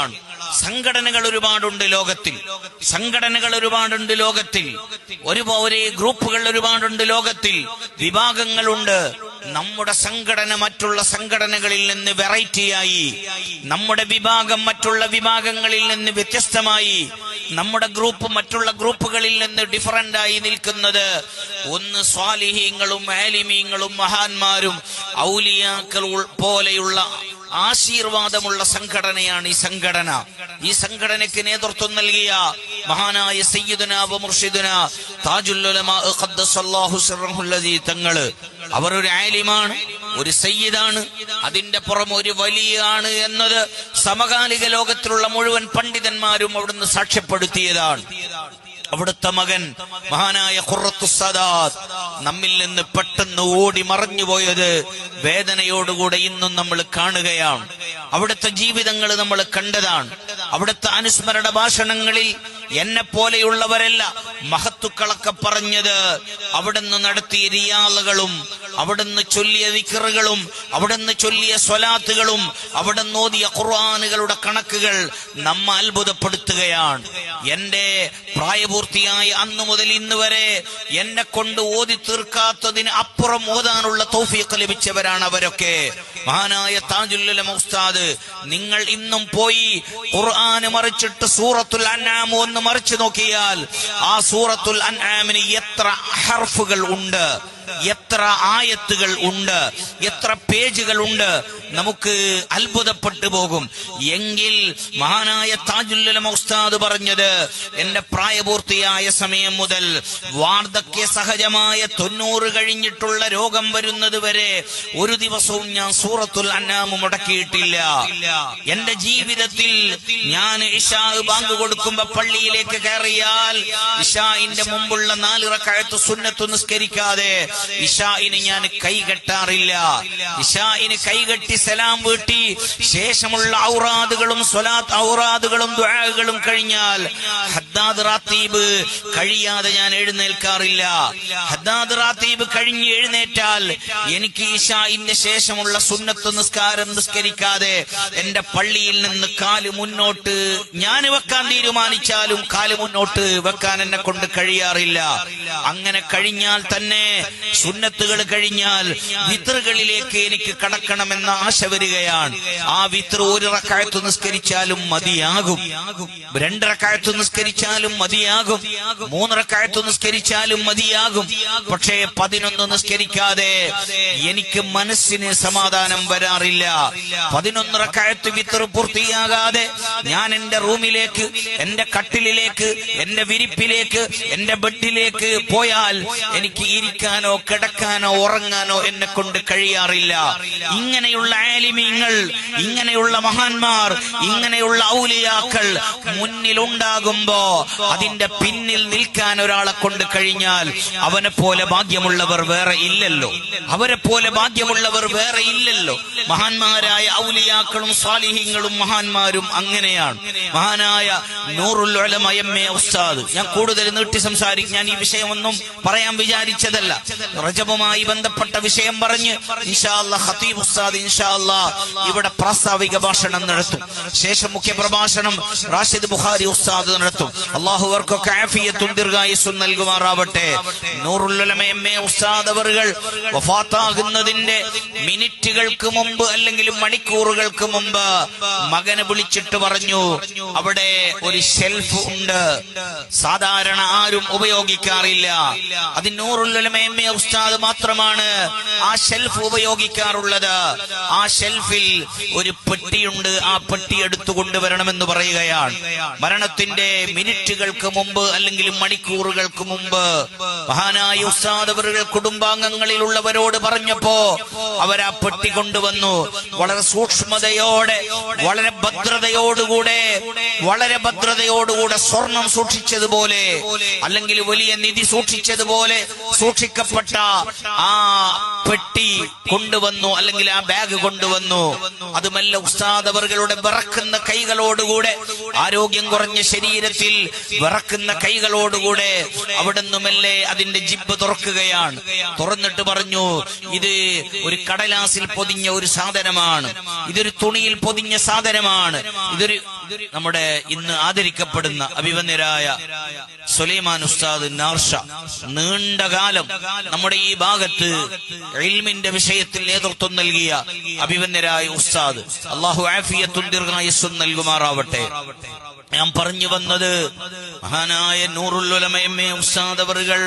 ഭാഗ്യങ്ങളാണ്. സംഘടനകൾ ഒരുപാടുണ്ട് ലോകത്തിൽ, ഒരേ ഗ്രൂപ്പുകൾ ഒരുപാടുണ്ട് ലോകത്തിൽ, വിഭാഗങ്ങളുണ്ട്. നമ്മുടെ സംഘടന മറ്റുള്ള സംഘടനകളിൽ നിന്ന് വെറൈറ്റിയായി, നമ്മുടെ വിഭാഗം മറ്റുള്ള വിഭാഗങ്ങളിൽ നിന്ന് വ്യത്യസ്തമായി, നമ്മുടെ ഗ്രൂപ്പ് മറ്റുള്ള ഗ്രൂപ്പുകളിൽ നിന്ന് ഡിഫറന്റായി നിൽക്കുന്നത് ഒന്ന് സ്വാലിഹീങ്ങളും ആലിമീങ്ങളും മഹാന്മാരും ഔലിയാക്കൾ പോലെയുള്ള ആശീർവാദമുള്ള സംഘടനയാണ് ഈ സംഘടനയ്ക്ക് നേതൃത്വം നൽകിയ മഹാനായ സയ്യിദുനാ വ മുർഷിദുനാ താജുൽ ഉലമാ ഖദ്ദസല്ലാഹു സിർറഹുൽ അസീ തങ്ങള്. അവർ ഒരു ആലിമാണ്, ഒരു സയ്യിദാണ്, അതിന്റെ പുറമെ ഒരു വലിയാണ് എന്നത് സമകാലിക ലോകത്തിലുള്ള മുഴുവൻ പണ്ഡിതന്മാരും അവിടുന്ന് സാക്ഷ്യപ്പെടുത്തിയതാണ്. അവിടുത്തെ മകൻ മഹാനായ ഖുറത്തുസ് സദാത്ത് നമ്മിൽ നിന്ന് പെട്ടെന്ന് ഓടി മറഞ്ഞുപോയത് വേദനയോടുകൂടെ ഇന്നും നമ്മൾ കാണുകയാണ്. അവിടുത്തെ ജീവിതങ്ങൾ നമ്മൾ കണ്ടതാണ്. അവിടുത്തെ അനുസ്മരണ ഭാഷണങ്ങളിൽ എന്നെ പോലെയുള്ളവരല്ല മഹത്തുക്കളൊക്കെ പറഞ്ഞത് അവിടുന്ന് നടത്തിയ റിയാളുകളും, അവിടുന്ന് ചൊല്ലിയ ദിക്റുകളും, അവിടുന്ന് ചൊല്ലിയ സ്വലാത്തുകളും, അവിടുന്ന് ഓതിയ ഖുർആനുകളുടെ കണക്കുകൾ നമ്മെ അത്ഭുതപ്പെടുത്തുകയാണ്. എന്റെ പ്രായപൂർത്തിയായ അന്നു മുതൽ ഇന്ന് വരെ എന്നെ കൊണ്ട് ഓതി തീർക്കാത്തതിന് അപ്പുറം ഓതാനുള്ള തൗഫീഖ് ലഭിച്ചവരാണ് അവരൊക്കെ. മഹാനായ താജുൽ ഉലമാ ഉസ്താദ്, നിങ്ങൾ ഇന്നും പോയി ഖുർആൻ മറിച്ചിട്ട് സൂറത്തുൽ അൻആം ഒന്ന് മറിച്ചു നോക്കിയാൽ ആ സൂറത്തുൽ അൻആമിന് എത്ര ഹർഫുകൾ ഉണ്ട്, എത്ര ആയത്തുകൾ ഉണ്ട്, എത്ര പേജുകൾ ഉണ്ട്, നമുക്ക് അത്ഭുതപ്പെട്ടു പോകും. എങ്കിൽ മഹാനായ താജുൽ ഉലമാ ഉസ്താദ് പറഞ്ഞത്, എന്റെ പ്രായപൂർത്തിയായ സമയം മുതൽ വാർദ്ധക്യ സഹജമായ 90 കഴിഞ്ഞിട്ടുള്ള രോഗം വരുന്നത് വരെ ഒരു ദിവസവും ഞാൻ സൂറത്തുൽ അൻആം മുടക്കിയിട്ടില്ല. എന്റെ ജീവിതത്തിൽ ഞാൻ ഇശാ ബാങ്ക് കൊടുക്കുമ്പോ പള്ളിയിലേക്ക് കയറിയാൽ ഇശാഇന്റെ മുമ്പുള്ള 4 റക്അത്ത് സുന്നത്ത് നിസ്കരിക്കാതെ ഇശാഇന് ഞാൻ കൈകെട്ടാറില്ല. ഇശാഇന് കൈകെട്ടി സലാം വീട്ടി ശേഷമുള്ള ഔറാദുകളും സ്വലാത്ത് ഔറാദുകളും ദുആകളും കഴിഞ്ഞാൽ ഹദ്ദാദ് റാത്തീബ് കഴിയാതെ ഞാൻ എഴുന്നേൽക്കാറില്ല. ഹദ്ദാദ് റാത്തീബ് കഴിഞ്ഞ് എഴുന്നേറ്റാൽ എനിക്ക് ഇശാഇന്റെ ശേഷമുള്ള സുന്നത്ത് നിസ്കാരം നിസ്കരിക്കാതെ എന്റെ പള്ളിയിൽ നിന്ന് കാല് മുന്നോട്ട് ഞാൻ വെക്കാൻ തീരുമാനിച്ചാലും കാല് മുന്നോട്ട് വെക്കാൻ എന്നെ കൊണ്ട് കഴിയാറില്ല. അങ്ങനെ കഴിഞ്ഞാൽ തന്നെ സുന്നത്തുകൾ കഴിഞ്ഞാൽ വിത്റുകളിലേക്ക് എനിക്ക് കടക്കണമെന്ന ആശ വരികയാണ്. ആ വിത്ർ 1 റക്അത്ത് നിസ്കരിച്ചാലും മതിയാകും, 2 റക്അത്ത് നിസ്കരിച്ചാലും മതിയാകും, 3 റക്അത്ത് നിസ്കരിച്ചാലും മതിയാകും. പക്ഷേ 11 നിസ്കരിക്കാതെ എനിക്ക് മനസ്സിന് സമാധാനം വരാറില്ല. 11 റക്അത്ത് വിത്ർ പൂർത്തിയാകാതെ ഞാൻ എന്റെ റൂമിലേക്ക്, എന്റെ കട്ടിലിലേക്ക്, എന്റെ വിരിപ്പിലേക്ക്, എന്റെ ബെഡിലേക്ക് പോയാൽ എനിക്ക് ഇരിക്കാനോ കിടക്കാനോ ഉറങ്ങാനോ എന്നെ കൊണ്ട് കഴിയാറില്ല. ഇങ്ങനെയുള്ള ആലിമീങ്ങൾ, ഇങ്ങനെയുള്ള മഹാന്മാർ, ഇങ്ങനെയുള്ള ഔലിയാക്കൾ മുന്നിലുണ്ടാകുമ്പോ അതിന്റെ പിന്നിൽ നിൽക്കാൻ ഒരാളെ കൊണ്ട് കഴിഞ്ഞാൽ അവനെ പോലെ ഭാഗ്യമുള്ളവർ വേറെ ഇല്ലല്ലോ, അവരെ പോലെ ഭാഗ്യമുള്ളവർ വേറെ ഇല്ലല്ലോ. മഹാന്മാരായ ഔലിയാക്കളും സ്വാലിഹീങ്ങളും മഹാന്മാരും അങ്ങനെയാണ്. മഹാനായ നൂറുൽ ഉലമ എം.എ. ഉസ്താദ്, ഞാൻ കൂടുതൽ നീട്ടി സംസാരിക്കും, ഞാൻ ഈ വിഷയമൊന്നും പറയാൻ വിചാരിച്ചതല്ല. റജബുമായി ബന്ധപ്പെട്ട വിഷയം പറഞ്ഞ് ഇൻഷാ അല്ലാഹ് ഖതീബ് ഉസ്താദ് ഇൻഷാ അല്ലാഹ് ഇവിടെ പ്രാസ്താവിക ഭാഷണം നടത്തും. ശേഷം മുഖ്യ പ്രഭാഷണം റാഷിദ് ബുഖാരി ഉസ്താദ് നടത്തും. അല്ലാഹു അവർക്കൊക്കെ ആഫിയത്തും ദീർഘായുസ്സും നൽകുമാറാവട്ടെ. നൂറുൽ ഉലമ എം.എ. ഉസ്താദ് അവറുകൾ വഫാത്താകുന്നതിന്റെ മിനിറ്റുകൾക്ക് മുമ്പ് അല്ലെങ്കിൽ മണിക്കൂറുകൾക്ക് മുമ്പ് മകനെ വിളിച്ചിട്ട് പറഞ്ഞു, അവിടെ ഒരു ഷെൽഫ് ഉണ്ട്, സാധാരണ ആരും ഉപയോഗിക്കാറില്ല, അത് നൂറുൽ ഉലമ എം.എ. ഉസ്താദ് മാത്രമാണ് ആ ഷെൽഫ് ഉപയോഗിക്കാറുള്ളത്. ആ ഷെൽഫിൽ ഒരു പെട്ടിയുണ്ട്, ആ പെട്ടി എടുത്തു കൊണ്ടുവരണമെന്ന് പറയുകയാണ്. മരണത്തിന്റെ മിനിറ്റുകൾക്ക് മുമ്പ് അല്ലെങ്കിൽ മണിക്കൂറുകൾക്ക് മുമ്പ് മഹാനായ ഉസ്താദ് അവരുടെ കുടുംബാംഗങ്ങളിലുള്ളവരോട് പറഞ്ഞപ്പോ അവരാ പെട്ടി കൊണ്ടുവന്നു. വളരെ സൂക്ഷ്മതയോടെ, വളരെ ഭദ്രതയോടുകൂടെ സ്വർണം സൂക്ഷിച്ചതുപോലെ അല്ലെങ്കിൽ വലിയ നിധി സൂക്ഷിച്ചതുപോലെ സൂക്ഷിക്കപ്പെട്ട ആ പെട്ടി കൊണ്ടുവന്നു, അല്ലെങ്കിൽ ആ ബാഗ് കൊണ്ടുവന്നു. അതുമല്ല, ഉസ്താദ് അവരുടെ വിറക്കുന്ന കൈകളോടുകൂടെ, ആരോഗ്യം കുറഞ്ഞ ശരീരത്തിൽ വിറക്കുന്ന കൈകളോടുകൂടെ അവിടുന്ന് മെല്ലെ അതിന്റെ ജിബ്ബ് തുറക്കുകയാണ്. തുറന്നിട്ട് പറഞ്ഞു, ഇത് ഒരു കടലാസിൽ പൊതിഞ്ഞ ഒരു സാധനമാണ്, ഇതൊരു തുണിയിൽ പൊതിഞ്ഞ സാധനമാണ്, നമ്മുടെ ഇന്ന് ആദരിക്കപ്പെടുന്ന അഭിവന്യരായ സുലൈമാൻ ഉസ്താദ് നാർഷ നീണ്ടകാലം നമ്മുടെ ഈ ഭാഗത്ത് ഇൽമിന്റെ വിഷയത്തിൽ നേതൃത്വം നൽകിയ അഭിവന്യരായ ഉസ്താദ്, അല്ലാഹു ആഫിയത്തും ദീർഘായുസ്സും നൽകുമാറാവട്ടെ. ഞാൻ പറഞ്ഞു വന്നത് മഹാനായ നൂറുൽ ഉലമ എം.എ. ഉസ്താദ് അവറുകൾ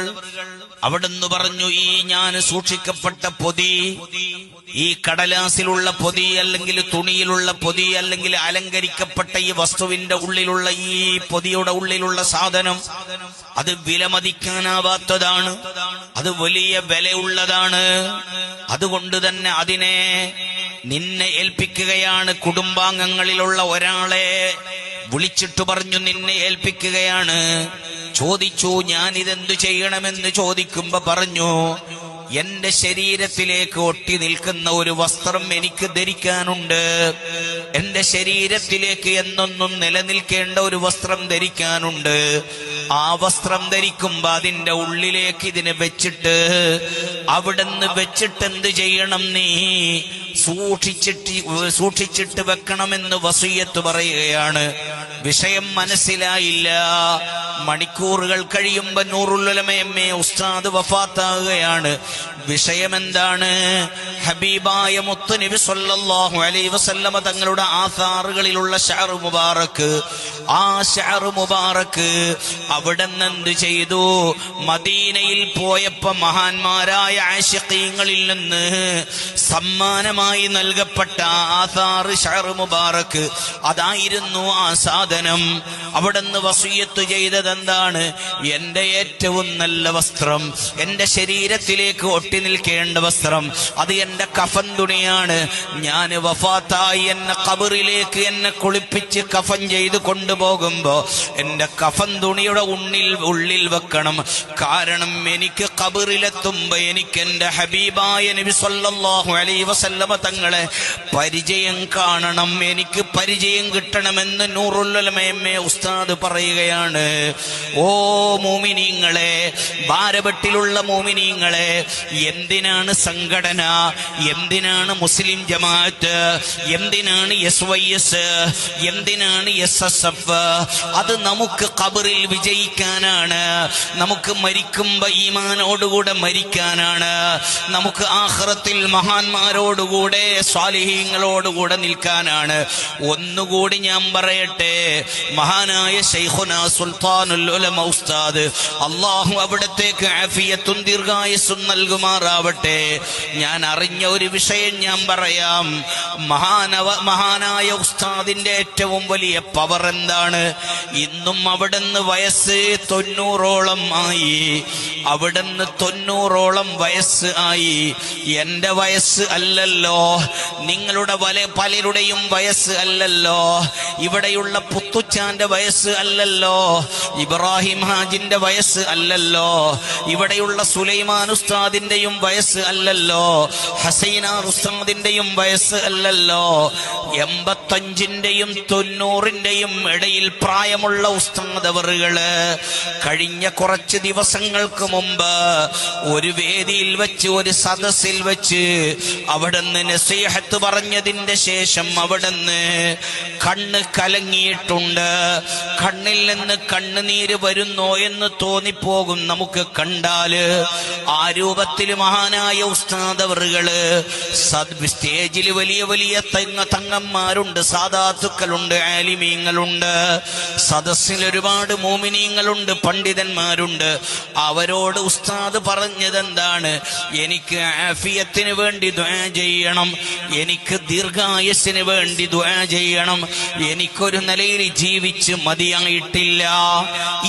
അവിടുന്ന് പറഞ്ഞു, ഈ ഞാൻ സൂക്ഷിക്കപ്പെട്ട പൊതി, ഈ കടലാസിലുള്ള പൊതി, അല്ലെങ്കിൽ തുണിയിലുള്ള പൊതി, അല്ലെങ്കിൽ അലങ്കരിക്കപ്പെട്ട ഈ വസ്തുവിന്റെ ഉള്ളിലുള്ള ഈ പൊതിയുടെ ഉള്ളിലുള്ള സാധനം, അത് വിലമതിക്കാനാവാത്തതാണ്, അത് വലിയ വിലയുള്ളതാണ്. അതുകൊണ്ട് തന്നെ അതിനെ നിന്നെ ഏൽപ്പിക്കുകയാണ്. കുടുംബാംഗങ്ങളിലുള്ള ഒരാളെ വിളിച്ചിട്ട് പറഞ്ഞു, നിന്നെ ഏൽപ്പിക്കുകയാണ്. ചോദിച്ചു, ഞാനിതെന്തു ചെയ്യണമെന്ന് ചോദിക്കുമ്പോ പറഞ്ഞു, എന്റെ ശരീരത്തിലേക്ക് ഒട്ടി നിൽക്കുന്ന ഒരു വസ്ത്രം എനിക്ക് ധരിക്കാനുണ്ട്. എന്റെ ശരീരത്തിലേക്ക് എന്നൊന്നും നിലനിൽക്കേണ്ട ഒരു വസ്ത്രം ധരിക്കാനുണ്ട്. ആ വസ്ത്രം ധരിക്കുമ്പോ അതിന്റെ ഉള്ളിലേക്ക് ഇതിനെ വെച്ചിട്ട്, അവിടുന്ന് വെച്ചിട്ട് എന്ത് ചെയ്യണം, നീ സൂക്ഷിച്ചിട്ട് വെക്കണമെന്ന് വസിയ്യത്ത് പറയുകയാണ്. വിഷയം മനസ്സിലായില്ല. മണിക്കൂറുകൾ കഴിയുമ്പോ നൂറുൽ ഉലമ എം.എ. ഉസ്താദ് വഫാത്താകുകയാണ്. വിഷയം എന്താണ്? ഹബീബായ മുത്തുനബി സ്വല്ലല്ലാഹു അലൈഹി വസല്ലമ തങ്ങളുടെ ആസാറുകളിലുള്ള ശഅർ മുബാറക്ക്, ആ ശഅർ മുബാറക്ക് അവിടുന്ന് എന്ത് ചെയ്തു? മദീനയിൽ പോയപ്പോ മഹാന്മാരായ ആശിഖീങ്ങളിൽ നിന്ന് സമ്മാനമായി നൽകപ്പെട്ട ആസാർ ശഅർ മുബാറക്ക്, അതായിരുന്നു ആ സാധനം. അവിടുന്ന് വസിയ്യത്ത് ചെയ്തത് എന്താണ്? എന്റെ ഏറ്റവും നല്ല വസ്ത്രം, എന്റെ ശരീരത്തിലേക്ക് ഒട്ടി നിൽക്കേണ്ട വസ്ത്രം, അത് എന്റെ കഫൻ തുണിയാണ്. ഞാൻ വഫാത്തായി എന്നെ ഖബറിലേക്ക് എന്നെ കുളിപ്പിച്ച് കഫൻ ചെയ്ത് കൊണ്ടുപോകുമ്പോ എന്റെ കഫൻ തുണിയുടെ ഉള്ളിൽ വെക്കണം. കാരണം എനിക്ക് ഖബറിലെത്തുമ്പോ എനിക്ക് എന്റെ ഹബീബായ നബി സ്വല്ലല്ലാഹു അലൈഹി വസല്ലമ തങ്ങളെ പരിചയം കാണണം, എനിക്ക് പരിചയം കിട്ടണമെന്ന് നൂറുൽ ഉലമ എം.എ. ഉസ്താദ് പറയുകയാണ്. ഓ മോമിനീങ്ങളെ, ഭാരപെട്ടിലുള്ള മോമിനീങ്ങളെ, എന്തിനാണ് സംഘടന? എന്തിനാണ് മുസ്ലിം ജമാഅത്ത്? എന്തിനാണ് SYS? എന്തിനാണ് SSF? അത് നമുക്ക് ഖബറിൽ വിജയിക്കാനാണ്. നമുക്ക് മരിക്കുമ്പോ ഈമാനോടുകൂടെ മരിക്കാനാണ്. നമുക്ക് ആഖിറത്തിൽ മഹാന്മാരോടുകൂടെ സ്വാലിഹീങ്ങളോടുകൂടെ നിൽക്കാനാണ്. ഒന്നുകൂടി ഞാൻ പറയട്ടെ, മഹാനായ ശൈഖുനാ സുൽത്താനുൽ ഉലമ ഉസ്താദ്, അല്ലാഹു അവിടത്തേക്ക് ആഫിയത്തും ദീർഘായുസ്സും നൽകുമാറാവട്ടെ. ഞാൻ അറിഞ്ഞ ഒരു വിഷയം ഞാൻ പറയാം. മഹാനായ ഉസ്താദിന്റെ ഏറ്റവും വലിയ പവർ എന്താണ്? ഇന്നും അവിടുന്ന് വയസ്സ് 90ഓളം ആയി. അവിടുന്ന് 90ഓളം വയസ്സ് ആയി. എന്റെ വയസ്സ് അല്ലല്ലോ, നിങ്ങളുടെ പലരുടെയും വയസ്സ് അല്ലല്ലോ, ഇവിടെയുള്ള പുത്തുച്ചാന്റെ വയസ്സ് അല്ലല്ലോ, ഇബ്രാഹിം ഹാജിന്റെ വയസ്സ് അല്ലല്ലോ, ഇവിടെയുള്ള സുലൈമാൻ ഉസ്താദിന്റെയും വയസ്സ് അല്ലല്ലോ, ഹസൈന ഉസ്താദിന്റെയും വയസ്സ് അല്ലല്ലോ. 85ന്റെയും 90ന്റെയും ഇടയിൽ പ്രായമുള്ള ഉസ്താദ് അവറുകള് കഴിഞ്ഞ കുറച്ച് ദിവസങ്ങൾക്ക് മുമ്പ് ഒരു വേദിയിൽ വെച്ച്, ഒരു സദസ്സിൽ വെച്ച് അവിടുന്ന് നസീഹത്ത് പറഞ്ഞതിന്റെ ശേഷം അവിടുന്ന് കണ്ണ് കലങ്ങിയിട്ടുണ്ട്. കണ്ണിൽ നിന്ന് കണ്ണുനീര് വരുന്നോ എന്ന് തോന്നിപ്പോകും നമുക്ക് കണ്ടാല്. ആ രൂപത്തിൽ മഹാനായ ഉസ്താദ് അവറുകള് സ്റ്റേജിൽ വലിയ വലിയ തങ്ങന്മാരുണ്ട്, സാദാത്തുക്കളുണ്ട്, ആലിമീങ്ങളുണ്ട്, സദസ്സിൽ ഒരുപാട് മോമിനീങ്ങളുണ്ട്, പണ്ഡിതന്മാരുണ്ട്. അവരോട് ഉസ്താദ് പറഞ്ഞതെന്താണ്? എനിക്ക് ആഫിയത്തിന് വേണ്ടി ദുആ ചെയ്യണം, എനിക്ക് ദീർഘായുസ്സിന് വേണ്ടി ദുആ ചെയ്യണം, എനിക്കൊരു നിലയിൽ ജീവിച്ച് മതിയായിട്ടില്ല.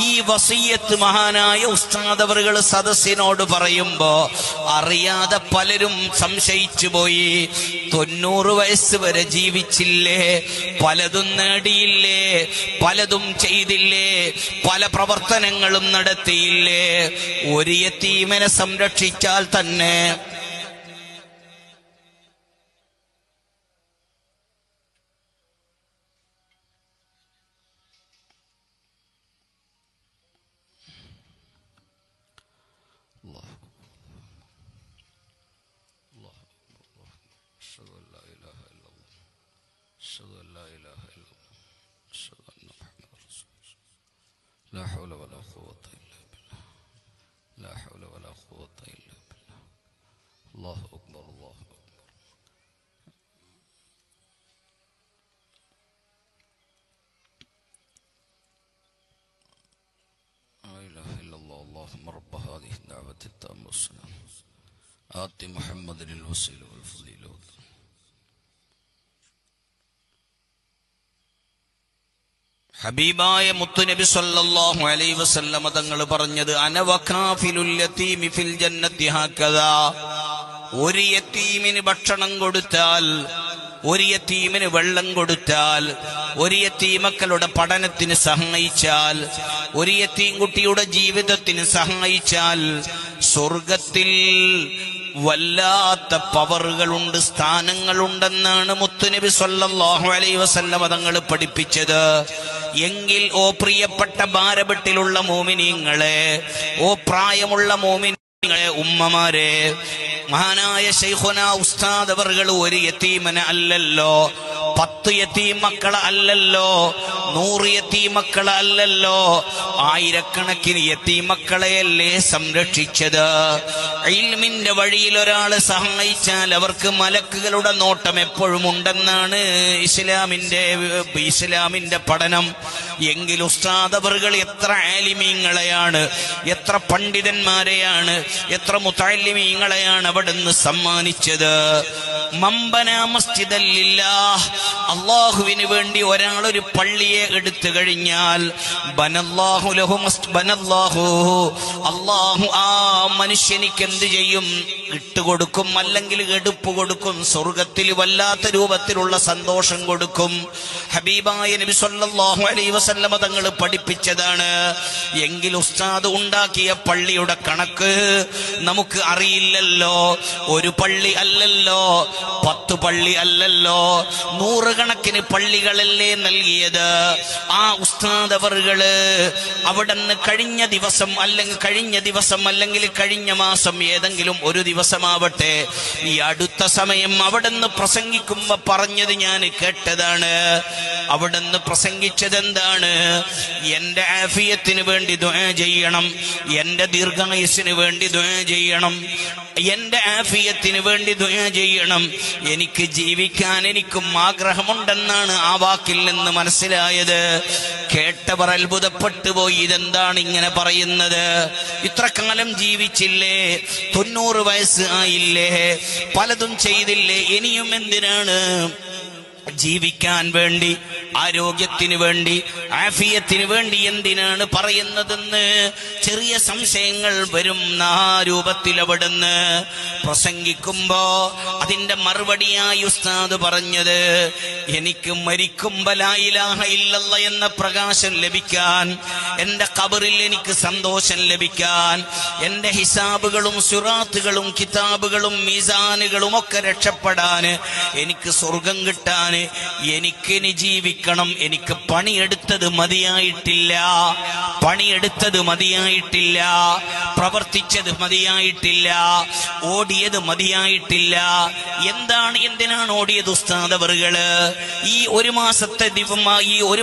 ഈ വസിയ്യത്ത് മഹാനായ ഉസ്താദ് അവറുകൾ സദസ്സിനോട് പറയുമ്പോ അറിയാതെ പലരും സംശയിച്ചു പോയി. 90 വയസ്സ് വരെ ജീവിച്ചില്ലേ? പലതും നേടിയില്ലേ? പലതും ചെയ്തില്ലേ? പല പ്രവർത്തനങ്ങളും നടത്തിയില്ലേ? ഒരു യതീമിനെ സംരക്ഷിച്ചാൽ തന്നെ لا حول ولا قوة إلا بالله لا حول ولا قوة إلا بالله الله أكبر الله أكبر لا إله إلا الله اللهم رب هذه الدعوة التامة والسلام آت محمد الوسيلة والفضيلة ഹബീബായ മുത്തുനബി സല്ലല്ലാഹു അലൈഹി വസല്ലമ തങ്ങൾ പറഞ്ഞത് അനവകാഫിലുൽ യതീമി ഫിൽ ജന്നത്തി ഹകദാ. ഒരു യതീമിന് ഭക്ഷണം കൊടുത്താൽ, ഒരു യതീമിന് വെള്ളം കൊടുത്താൽ, ഒരു യതീമക്കളുടെ പഠനത്തിന് സഹായിച്ചാൽ, ഒരു യതീം കുട്ടിയുടെ ജീവിതത്തിന് സഹായിച്ചാൽ സ്വർഗത്തിൽ വല്ലാത്ത പവറുകളുണ്ട്, സ്ഥാനങ്ങളുണ്ടെന്നാണ് മുത്തുനബി സല്ലല്ലാഹു അലൈഹി വസല്ലമ തങ്ങൾ പഠിപ്പിച്ചത്. എങ്കിൽ ഓ പ്രിയപ്പെട്ട ഭാരപെട്ടിലുള്ള മോമിനീങ്ങളെ, ഓ പ്രായമുള്ള മോമിനീങ്ങളെ, ഉമ്മമാരെ, മഹാനായ ശൈഖുനാ ഉസ്താദ് അവർകൾ ഒരു യതീമനെ അല്ലല്ലോ, 10 യതീം മക്കളെ അല്ലല്ലോ, 100 യതീം മക്കളെ അല്ലല്ലോ, ആയിരക്കണക്കിന് യതീം മക്കളെയല്ലേ സംരക്ഷിച്ചത്. ഇൽമിന്റെ വഴിയിൽ ഒരാള് സഹായിച്ചാൽ അവർക്ക് മലക്കുകളുടെ നോട്ടം എപ്പോഴും ഉണ്ടെന്നാണ് ഇസ്ലാമിന്റെ പഠനം. എങ്കിൽ ഉസ്താദ് അവർകൾ എത്ര ആലിമീങ്ങളെയാണ്, എത്ര പണ്ഡിതന്മാരെയാണ്, എത്ര മുതഅല്ലിമീങ്ങളെയാണ് അവിടുന്ന് സമ്മാനിച്ചത്. മംബന മസ്ജിദൻ ലില്ലാഹ്, അല്ലാഹുവിന് വേണ്ടി ഒരാൾ ഒരു പള്ളിയെ എടുത്തു കഴിഞ്ഞാൽ ബനല്ലാഹു ലഹു ബനല്ലാഹു, അല്ലാഹു ആ മനുഷ്യനിക്ക് എന്ത് ചെയ്യും? ഇട്ടുകൊടുക്കും, അല്ലെങ്കിൽ എടുപ്പ് കൊടുക്കും, സ്വർഗത്തിൽ വല്ലാത്ത രൂപത്തിലുള്ള സന്തോഷം കൊടുക്കും. ഹബീബായ നബി സല്ലല്ലാഹു അലൈഹി വസല്ലമ തങ്ങൾ പഠിപ്പിച്ചതാണ്. എങ്കിൽ ഉസ്താദ് ഉണ്ടാക്കിയ പള്ളിയുടെ കണക്ക് നമുക്ക് അറിയില്ലല്ലോ. ഒരു പള്ളി അല്ലല്ലോ, 10 പള്ളി അല്ലല്ലോ, 100 കണക്കിന് പള്ളികളല്ലേ നൽകിയത്. ആ ഉസ്താദ് അവർകള് അവിടുന്ന് കഴിഞ്ഞ ദിവസം അല്ലെങ്കിൽ കഴിഞ്ഞ മാസം ഏതെങ്കിലും ഒരു ദിവസമാവട്ടെ, ഈ അടുത്ത സമയം അവിടുന്ന് പ്രസംഗിക്കുമ്പോ പറഞ്ഞത് ഞാൻ കേട്ടതാണ്. അവിടുന്ന് പ്രസംഗിച്ചത് എന്താണ്? എന്റെ ആഫിയത്തിന് വേണ്ടി ദുആ ചെയ്യണം, എന്റെ ദീർഘായുസ്സിന് വേണ്ടി ദുആ ചെയ്യണം, എന്റെ ആഫിയത്തിന് വേണ്ടി ദുആ ചെയ്യണം, എനിക്ക് ജീവിക്കാൻ എനിക്കും ആഗ്രഹമുണ്ടെന്നാണ് ആ വാക്കിൽ നിന്ന് മനസ്സിലായത്. കേട്ടവർ അത്ഭുതപ്പെട്ടു പോയി. ഇതെന്താണ് ഇങ്ങനെ പറയുന്നത്? ഇത്ര കാലം ജീവിച്ചില്ലേ, 90 വയസ്സ് ആയില്ലേ, പലതും ചെയ്തില്ലേ, ഇനിയും എന്തിനാണ് ജീവിക്കാൻ വേണ്ടി, ആരോഗ്യത്തിന് വേണ്ടി, ആഫിയത്തിന് വേണ്ടി എന്തിനാണ് പറയുന്നതെന്ന് ചെറിയ സംശയങ്ങൾ വരും. ആ രൂപത്തിൽ അവിടുന്ന് പ്രസംഗിക്കുമ്പോ അതിന്റെ മറുപടിയായി ഉസ്താദ് പറഞ്ഞത്, എനിക്ക് മരിക്കുമ്പോ ലാ ഇലാഹ ഇല്ലല്ലാഹ് എന്ന പ്രകാശം ലഭിക്കാൻ, എന്റെ ഖബറിൽ എനിക്ക് സന്തോഷം ലഭിക്കാൻ, എന്റെ ഹിസാബുകളും സുറാത്തുകളും കിതാബുകളും മീസാനുകളും ഒക്കെ രക്ഷപ്പെടാൻ, എനിക്ക് സ്വർഗം കിട്ടാൻ, എനിക്കിനി ജീവിക്കണം. എനിക്ക് പണിയെടുത്തത് മതിയായിട്ടില്ല, പ്രവർത്തിച്ചത് മതിയായിട്ടില്ല, ഓടിയത് മതിയായിട്ടില്ല. എന്തിനാണ് ഓടിയത് ഉസ്താദ് അവറുകള്? ഈ ഒരു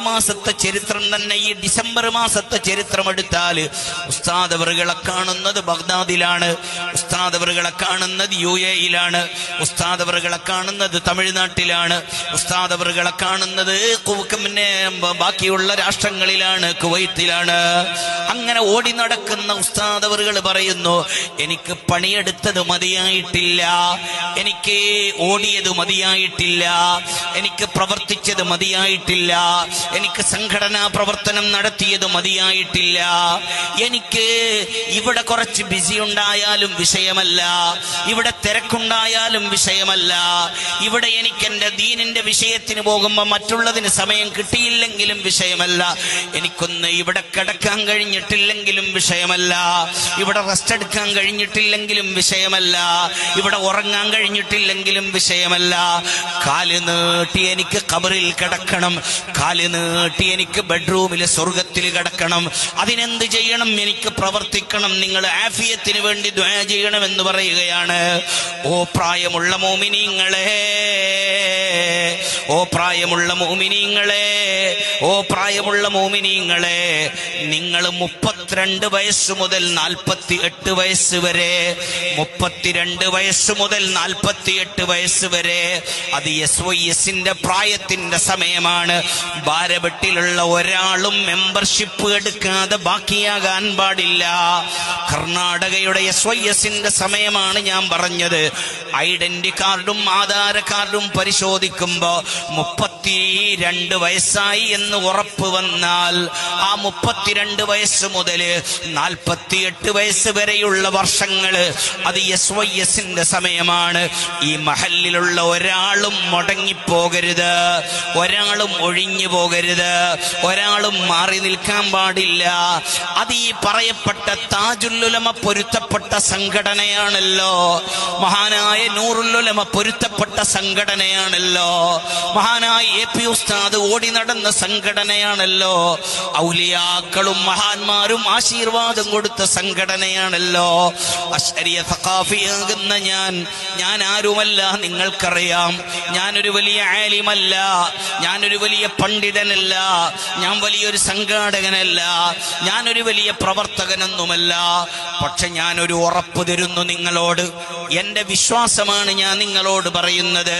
മാസത്തെ ചരിത്രം തന്നെ, ഈ ഡിസംബർ മാസത്തെ ചരിത്രം എടുത്താല് ഉസ്താദ് അവറുകളെ കാണുന്നത് ബഗ്ദാദിലാണ്, ഉസ്താദ് അവറുകളെ കാണുന്നത് UAE-യിലാണ്, ഉസ്താദ് അവറുകളെ കാണുന്നത് തമിഴ്നാട്ടിലാണ്, ഉസ്താദ് അവറുകളെ കാണുന്നത് ബാക്കിയുള്ള രാഷ്ട്രങ്ങളിലാണ്, കുവൈത്തിലാണ്. അങ്ങനെ ഓടി നടക്കുന്ന ഉസ്താദ് അവറുകൾ പറയുന്നു, എനിക്ക് പണിയെടുത്തത് മതിയായിട്ടില്ല, എനിക്ക് ഓടിയത് മതിയായിട്ടില്ല, എനിക്ക് പ്രവർത്തിച്ചത് മതിയായിട്ടില്ല, എനിക്ക് സംഘടനാ പ്രവർത്തനം നടത്തിയത് മതിയായിട്ടില്ല, എനിക്ക് ഇവിടെ കുറച്ച് ബിസി ഉണ്ടായാലും വിഷയമല്ല, ഇവിടെ തിരക്കുണ്ടായാലും വിഷയമല്ല, ഇവിടെ എനിക്ക് എന്റെ ദീനിന്റെ വിഷയത്തിന് പോകുമ്പോ മറ്റുള്ളതിന് സമയം കിട്ടിയില്ലെങ്കിലും വിഷയമല്ല, എനിക്കൊന്ന് ഇവിടെ കിടക്കാൻ കഴിഞ്ഞിട്ടില്ലെങ്കിലും വിഷയമല്ല, ഇവിടെ റെസ്റ്റ് എടുക്കാൻ കഴിഞ്ഞിട്ടില്ലെങ്കിലും വിഷയമല്ല, ഇവിടെ ഉറങ്ങാൻ കഴിഞ്ഞിട്ടില്ലെങ്കിലും വിഷയമല്ല, കാല് നീട്ടി എനിക്ക് ഖബറിൽ കിടക്കണം, കാല് നീട്ടി എനിക്ക് ബെഡ്റൂമിലെ സ്വർഗത്തിൽ കിടക്കണം. അതിനെന്ത് ചെയ്യണം? എനിക്ക് പ്രവർത്തിക്കണം. നിങ്ങൾ ആഫിയത്തിന് വേണ്ടി ദുആ ചെയ്യണമെന്ന് പറയുകയാണ്. ഓ പ്രായമുള്ള മോമിനീങ്ങളെ, ഓ പ്രായമുള്ള മുഅ്മിനീങ്ങളെ, ഓ പ്രായമുള്ള മുഅ്മിനീങ്ങളെ, നിങ്ങൾ 32 വയസ്സ് മുതൽ 48 വയസ്സ് വരെ, 32 വയസ്സ് മുതൽ 48 വയസ്സ് വരെ അത് SYSന്റെ പ്രായത്തിന്റെ സമയമാണ്. ബാരബട്ടിലുള്ള ഒരാളും മെമ്പർഷിപ്പ് എടുക്കാതെ ബാക്കിയാകാൻ പാടില്ല. കർണാടകയുടെ SYSന്റെ സമയമാണ് ഞാൻ പറഞ്ഞത്. ഐഡന്റി കാർഡും ആധാർ കാർഡും പരിശോധിക്കുമ്പോ 32 വയസ്സായി എന്ന് ഉറപ്പ് വന്നാൽ ആ 32 വയസ്സ് മുതൽ 48 വയസ്സ് വരെയുള്ള വർഷങ്ങള് അത് SYSന്റെ സമയമാണ്. ഈ മഹല്ലിലുള്ള ഒരാളും മുടങ്ങിപ്പോകരുത്, ഒരാളും ഒഴിഞ്ഞു പോകരുത്, ഒരാളും മാറി നിൽക്കാൻ പാടില്ല. അത് ഈ പറയപ്പെട്ട താജുൽ ഉലമ പൊരുത്തപ്പെട്ട സംഘടനയാണല്ലോ, മഹാനായ നൂറുൽ ഉലമ പൊരുത്തപ്പെട്ട സംഘടനയാണല്ലോ, മഹാനായ AP ഉസ്താദ് ഓടി നടന്ന സംഘടനയാണല്ലോ, ഔലിയാക്കളും മഹാന്മാരും ആശീർവാദം കൊടുത്ത സംഘടനയാണല്ലോ. അശ്അരിയ സഖാഫിയാകുന്ന ഞാൻ ആരുമല്ല, നിങ്ങൾക്കറിയാം. ഞാനൊരു വലിയ ആലിമല്ല, ഞാനൊരു വലിയ പണ്ഡിതനല്ല, ഞാൻ വലിയൊരു സംഘാടകനല്ല, ഞാനൊരു വലിയ പ്രവർത്തകനൊന്നുമല്ല. പക്ഷെ ഞാനൊരു ഉറപ്പ് തരുന്നു നിങ്ങളോട്, എന്റെ വിശ്വാസമാണ് ഞാൻ നിങ്ങളോട് പറയുന്നത്.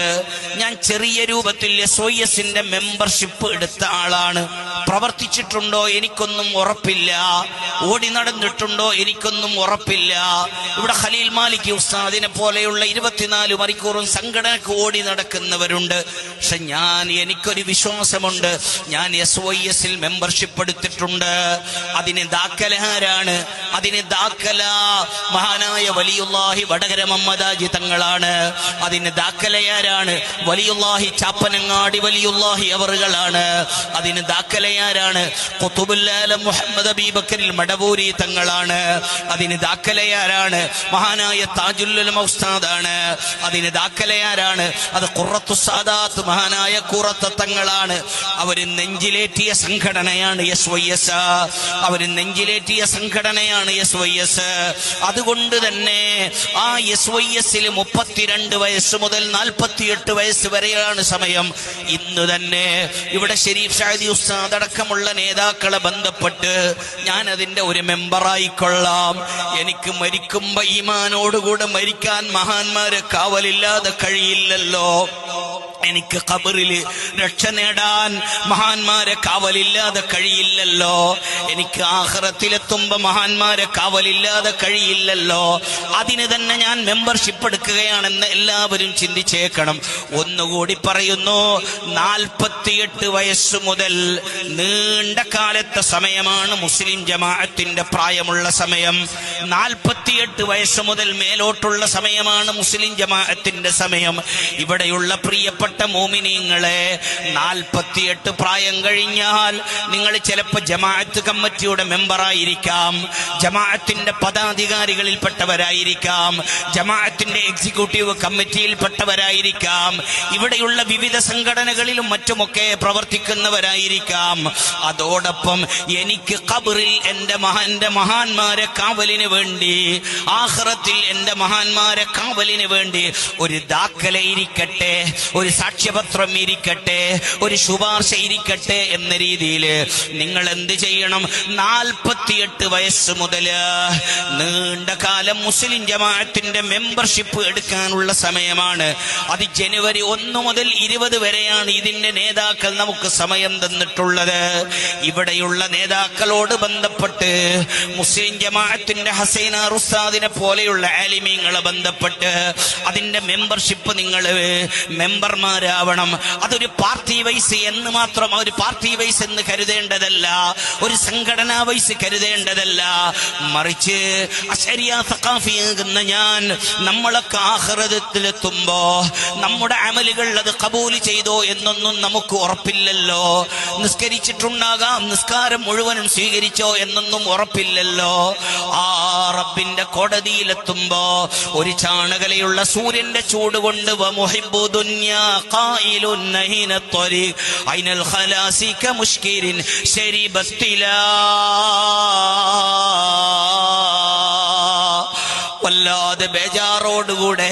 ഞാൻ ചെറിയ രൂപത്തിൽ SYSന്റെ മെമ്പർഷിപ്പ് എടുത്ത ആളാണ്. പ്രവർത്തിച്ചിട്ടുണ്ടോ എനിക്കൊന്നും ഉറപ്പില്ല, ഓടി നടന്നിട്ടുണ്ടോ എനിക്കൊന്നും ഉറപ്പില്ല. ഇവിടെ ഖലീൽ മാലിക് ഉസ്താദിനെ പോലെയുള്ള 24 മണിക്കൂറും സംഘടനക്ക് ഓടി നടക്കുന്നവരുണ്ട്. പക്ഷെ എനിക്കൊരു വിശ്വാസമുണ്ട്, ഞാൻ SYSൽ മെമ്പർഷിപ്പ് എടുത്തിട്ടുണ്ട്. അതിന് ദാഖലാരാണ്? അതിന് ദാഖല മഹാനായ വലിയുല്ലാഹി വടകര മമ്മദാജി തങ്ങളാണ്. അതിന് ദാഖലയാരാണ്? വലിയുല്ലാഹി ചാപ്പനങ്ങാടി വലിയുല്ലാഹി അവറുകളാണ്. അതിന് ദാഖലയാരാണ്? ഖുതുബുൽ ആലം മുഹമ്മദ് അബീബക്കറിൽ മടവൂരി തങ്ങളാണ്. അതിന് ദാഖലയാരാണ്? മഹാനായ താജുൽ ഉലമ ഉസ്താദാണ്. അതിന് ദാഖലയാരാണ്? അത് ഖുറത്തു സാദാത്ത് മഹാനായ ഖുറത്ത തങ്ങളാണ്. അവര് നെഞ്ചിലേറ്റിയ സംഘടനയാണ് SYS. അവര് നെഞ്ചിലേറ്റിയ സംഘടനയാണ് SYS. അതുകൊണ്ട് തന്നെ ആ SYSൽ 32 വയസ്സ് മുതൽ 48 വയസ്സ് വരെയാണ് സമയം. ഇന്ന് തന്നെ ഇവിടെ ഷരീഫ് ഷാദി ഉസ്താദ് അടക്കമുള്ള നേതാക്കളെ ബന്ധപ്പെട്ട് ഞാൻ അതിന്റെ ഒരു മെമ്പറായിക്കൊള്ളാം. എനിക്ക് മരിക്കുമ്പോ ഈമാനോടുകൂടെ മരിക്കാൻ മഹാന്മാരെ കാവലില്ലാതെ കഴിയില്ലല്ലോ. എനിക്ക് ഖബറില് രക്ഷ നേടാൻ മഹാന്മാരെ കാവലില്ലാതെ കഴിയില്ലല്ലോ. എനിക്ക് ആഖിറത്തിലെത്തുമ്പോ മഹാന്മാരെ കാവലില്ലാതെ കഴിയില്ലല്ലോ. അതിന് തന്നെ ഞാൻ മെമ്പർഷിപ്പ് എടുക്കുകയാണെന്ന് എല്ലാവരും ചിന്തിച്ചേക്കണം. ഒന്നുകൂടി പറയുന്നു, 48 വയസ്സ് മുതൽ നീണ്ട കാലത്തെ സമയമാണ് മുസ്ലിം ജമാഅത്തിന്റെ പ്രായമുള്ള സമയം. 48 വയസ്സ് മുതൽ മേലോട്ടുള്ള സമയമാണ് മുസ്ലിം ജമാഅത്തിന്റെ സമയം. ഇവിടെയുള്ള പ്രിയപ്പെട്ട മോമിനീങ്ങളെ, 48 പ്രായം കഴിഞ്ഞാൽ നിങ്ങൾ ചിലപ്പോൾ ജമാഅത്ത് കമ്മിറ്റിയുടെ മെമ്പറായിരിക്കാം, ജമാഅത്തിന്റെ പദാധികാരികളിൽപ്പെട്ടവരായിരിക്കാം, ജമാഅത്തിന്റെ എക്സിക്യൂട്ടീവ് കമ്മിറ്റിയിൽപ്പെട്ടവരായിരിക്കാം, ഇവിടെയുള്ള വിവിധ സംഘടനകളിലും മറ്റുമൊക്കെ പ്രവർത്തിക്കുന്നവരായിരിക്കാം. അതോടൊപ്പം എനിക്ക് ഖബറിൽ എന്റെ മഹാന്മാരെ കാവലിന് വേണ്ടി, ആഖിറത്തിൽ എന്റെ മഹാന്മാരെ കാവലിന് വേണ്ടി ഒരു ദാഖല ഇരിക്കട്ടെ, ഒരു സാക്ഷ്യപത്രം ഇരിക്കട്ടെ, ഒരു ശുപാർശ ഇരിക്കട്ടെ എന്ന രീതിയിൽ നിങ്ങൾ എന്ത് ചെയ്യണം? 48 വയസ്സ് മുതൽ നീണ്ട കാലം മുസ്ലിം ജമാഅത്തിന്റെ മെമ്പർഷിപ്പ് എടുക്കാനുള്ള സമയമാണ്. അത് ജനുവരി 1 മുതൽ 20 വരെയാണ് ഇതിന്റെ നേതാക്കൾ നമുക്ക് സമയം തന്നിട്ടുള്ളത്. ഇവിടെയുള്ള നേതാക്കളോട് ബന്ധപ്പെട്ട് മുസ്ലിം ജമാഅത്തിന്റെ ഹസൈനാർ ഉസ്താദിനെ പോലെയുള്ള ആലിമീങ്ങളെ ബന്ധപ്പെട്ട് അതിന്റെ മെമ്പർഷിപ്പ് നിങ്ങൾ മെമ്പർമാരാവണം. അതൊരു പാർട്ടി വൈസ് എന്ന് മാത്രം, ഒരു പാർട്ടി വൈസ് എന്ന് കരുതേണ്ടതല്ല, ഒരു സംഘടനാ വൈസ് കരുതേണ്ടതല്ല. മറിച്ച് അശ്അരിയ സഖാഫിയാകുന്ന നമ്മളൊക്കെ ആഖിറത്തിലെത്തുമ്പോ നമ്മുടെ അമലുകൾ അത് കബൂൽ ചെയ്തോ എന്നൊന്നും നമുക്ക് ഉറപ്പില്ലല്ലോ. നിസ്കരിച്ചിട്ടുണ്ടാകാം, നിസ്കാരം മുഴുവനും സ്വീകരിച്ചോ എന്നൊന്നും ഉറപ്പില്ലല്ലോ. ആ റബ്ബിന്റെ കോടതിയിലെത്തുമ്പോ ഒരു ചാണകലയുള്ള സൂര്യന്റെ ചൂട് കൊണ്ട് വല്ലാതെ ബേജാറോടുകൂടെ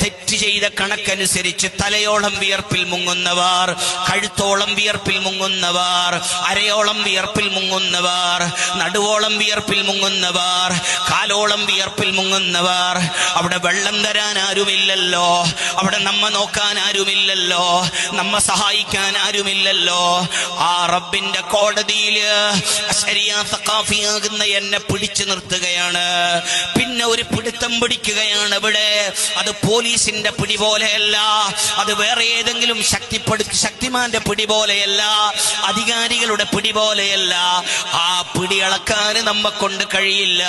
തെറ്റ് ചെയ്ത ചെയ്ത കണക്കനുസരിച്ച് തലയോളം വിയർപ്പിൽ മുങ്ങുന്നവർ, കഴുത്തോളം വിയർപ്പിൽ മുങ്ങുന്നവർ, അരയോളം വിയർപ്പിൽ മുങ്ങുന്നവർ, നടുവോളം വിയർപ്പിൽ മുങ്ങുന്നവർ, കാലോളം വിയർപ്പിൽ മുങ്ങുന്നവർ. അവിടെ വെള്ളം തരാൻ ആരുമില്ലല്ലോ, അവിടെ നമ്മ നോക്കാൻ ആരുമില്ലല്ലോ, നമ്മ സഹായിക്കാൻ ആരുമില്ലല്ലോ. ആ റബ്ബിന്റെ കോടതിയില് ശരിയാ സഖാഫിയാകുന്ന എന്നെ പിടിച്ചു നിർത്തുകയാണ്. പിന്നെ ഒരു പിടുത്തം പിടിക്കുകയാണ് അവിടെ. അത് പോലീസിന്റെ പിടി പോലെയല്ല, അത് വേറെ ഏതെങ്കിലും ശക്തിമാന്റെ പിടി പോലെയല്ല, അധികാരികളുടെ പിടി പോലെയല്ല. ആ പിടി അളക്കാൻ നമ്മെ കൊണ്ട് കഴിയില്ല.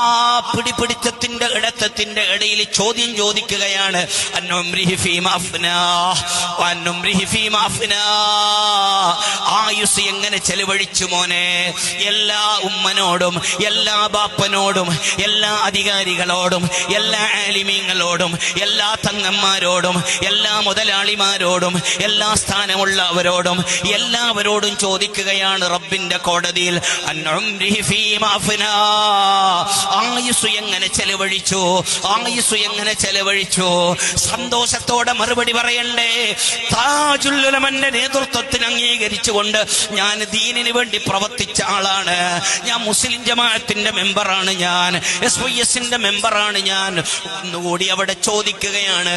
ആ പിടിപിടുത്തത്തിന്റെ ഇടത്തത്തിന്റെ ഇടയിൽ ചോദ്യം ചോദിക്കുകയാണ്, ആയുസ് എങ്ങനെ ചെലവഴിച്ചു മോനെ? എല്ലാ ഉമ്മനോടും എല്ലാ ബാപ്പനോടും എല്ലാ അധികാരികളോടും എല്ലാ ആലിമീങ്ങളോടും എല്ലാ തങ്ങന്മാരോടും എല്ലാ മുതലാളിമാരോടും എല്ലാ സ്ഥാനമുള്ളവരോടും എല്ലാവരോടും ചോദിക്കുകയാണ് റബ്ബിന്റെ കോടതിയിൽ, ആയുസ് എങ്ങനെ ചെലവഴിച്ചു? ആയുസ് എങ്ങനെ ചെലവഴിച്ചു? സന്തോഷത്തോടെ മറുപടി പറയണ്ടേ? താജുൽ ഉലമന്റെ നേതൃത്വത്തിന് അംഗീകരിച്ചുകൊണ്ട് ഞാൻ ദീനിന് വേണ്ടി പ്രവർത്തിച്ച ആളാണ്. ഞാൻ മുസ്ലിം ജമാഅത്തിന്റെ മെമ്പറാണ്, ഞാൻ SYSന്റെ മെമ്പറാണ് ഞാൻ. ഒന്നുകൂടി അവിടെ ചോദിക്കുകയാണ്,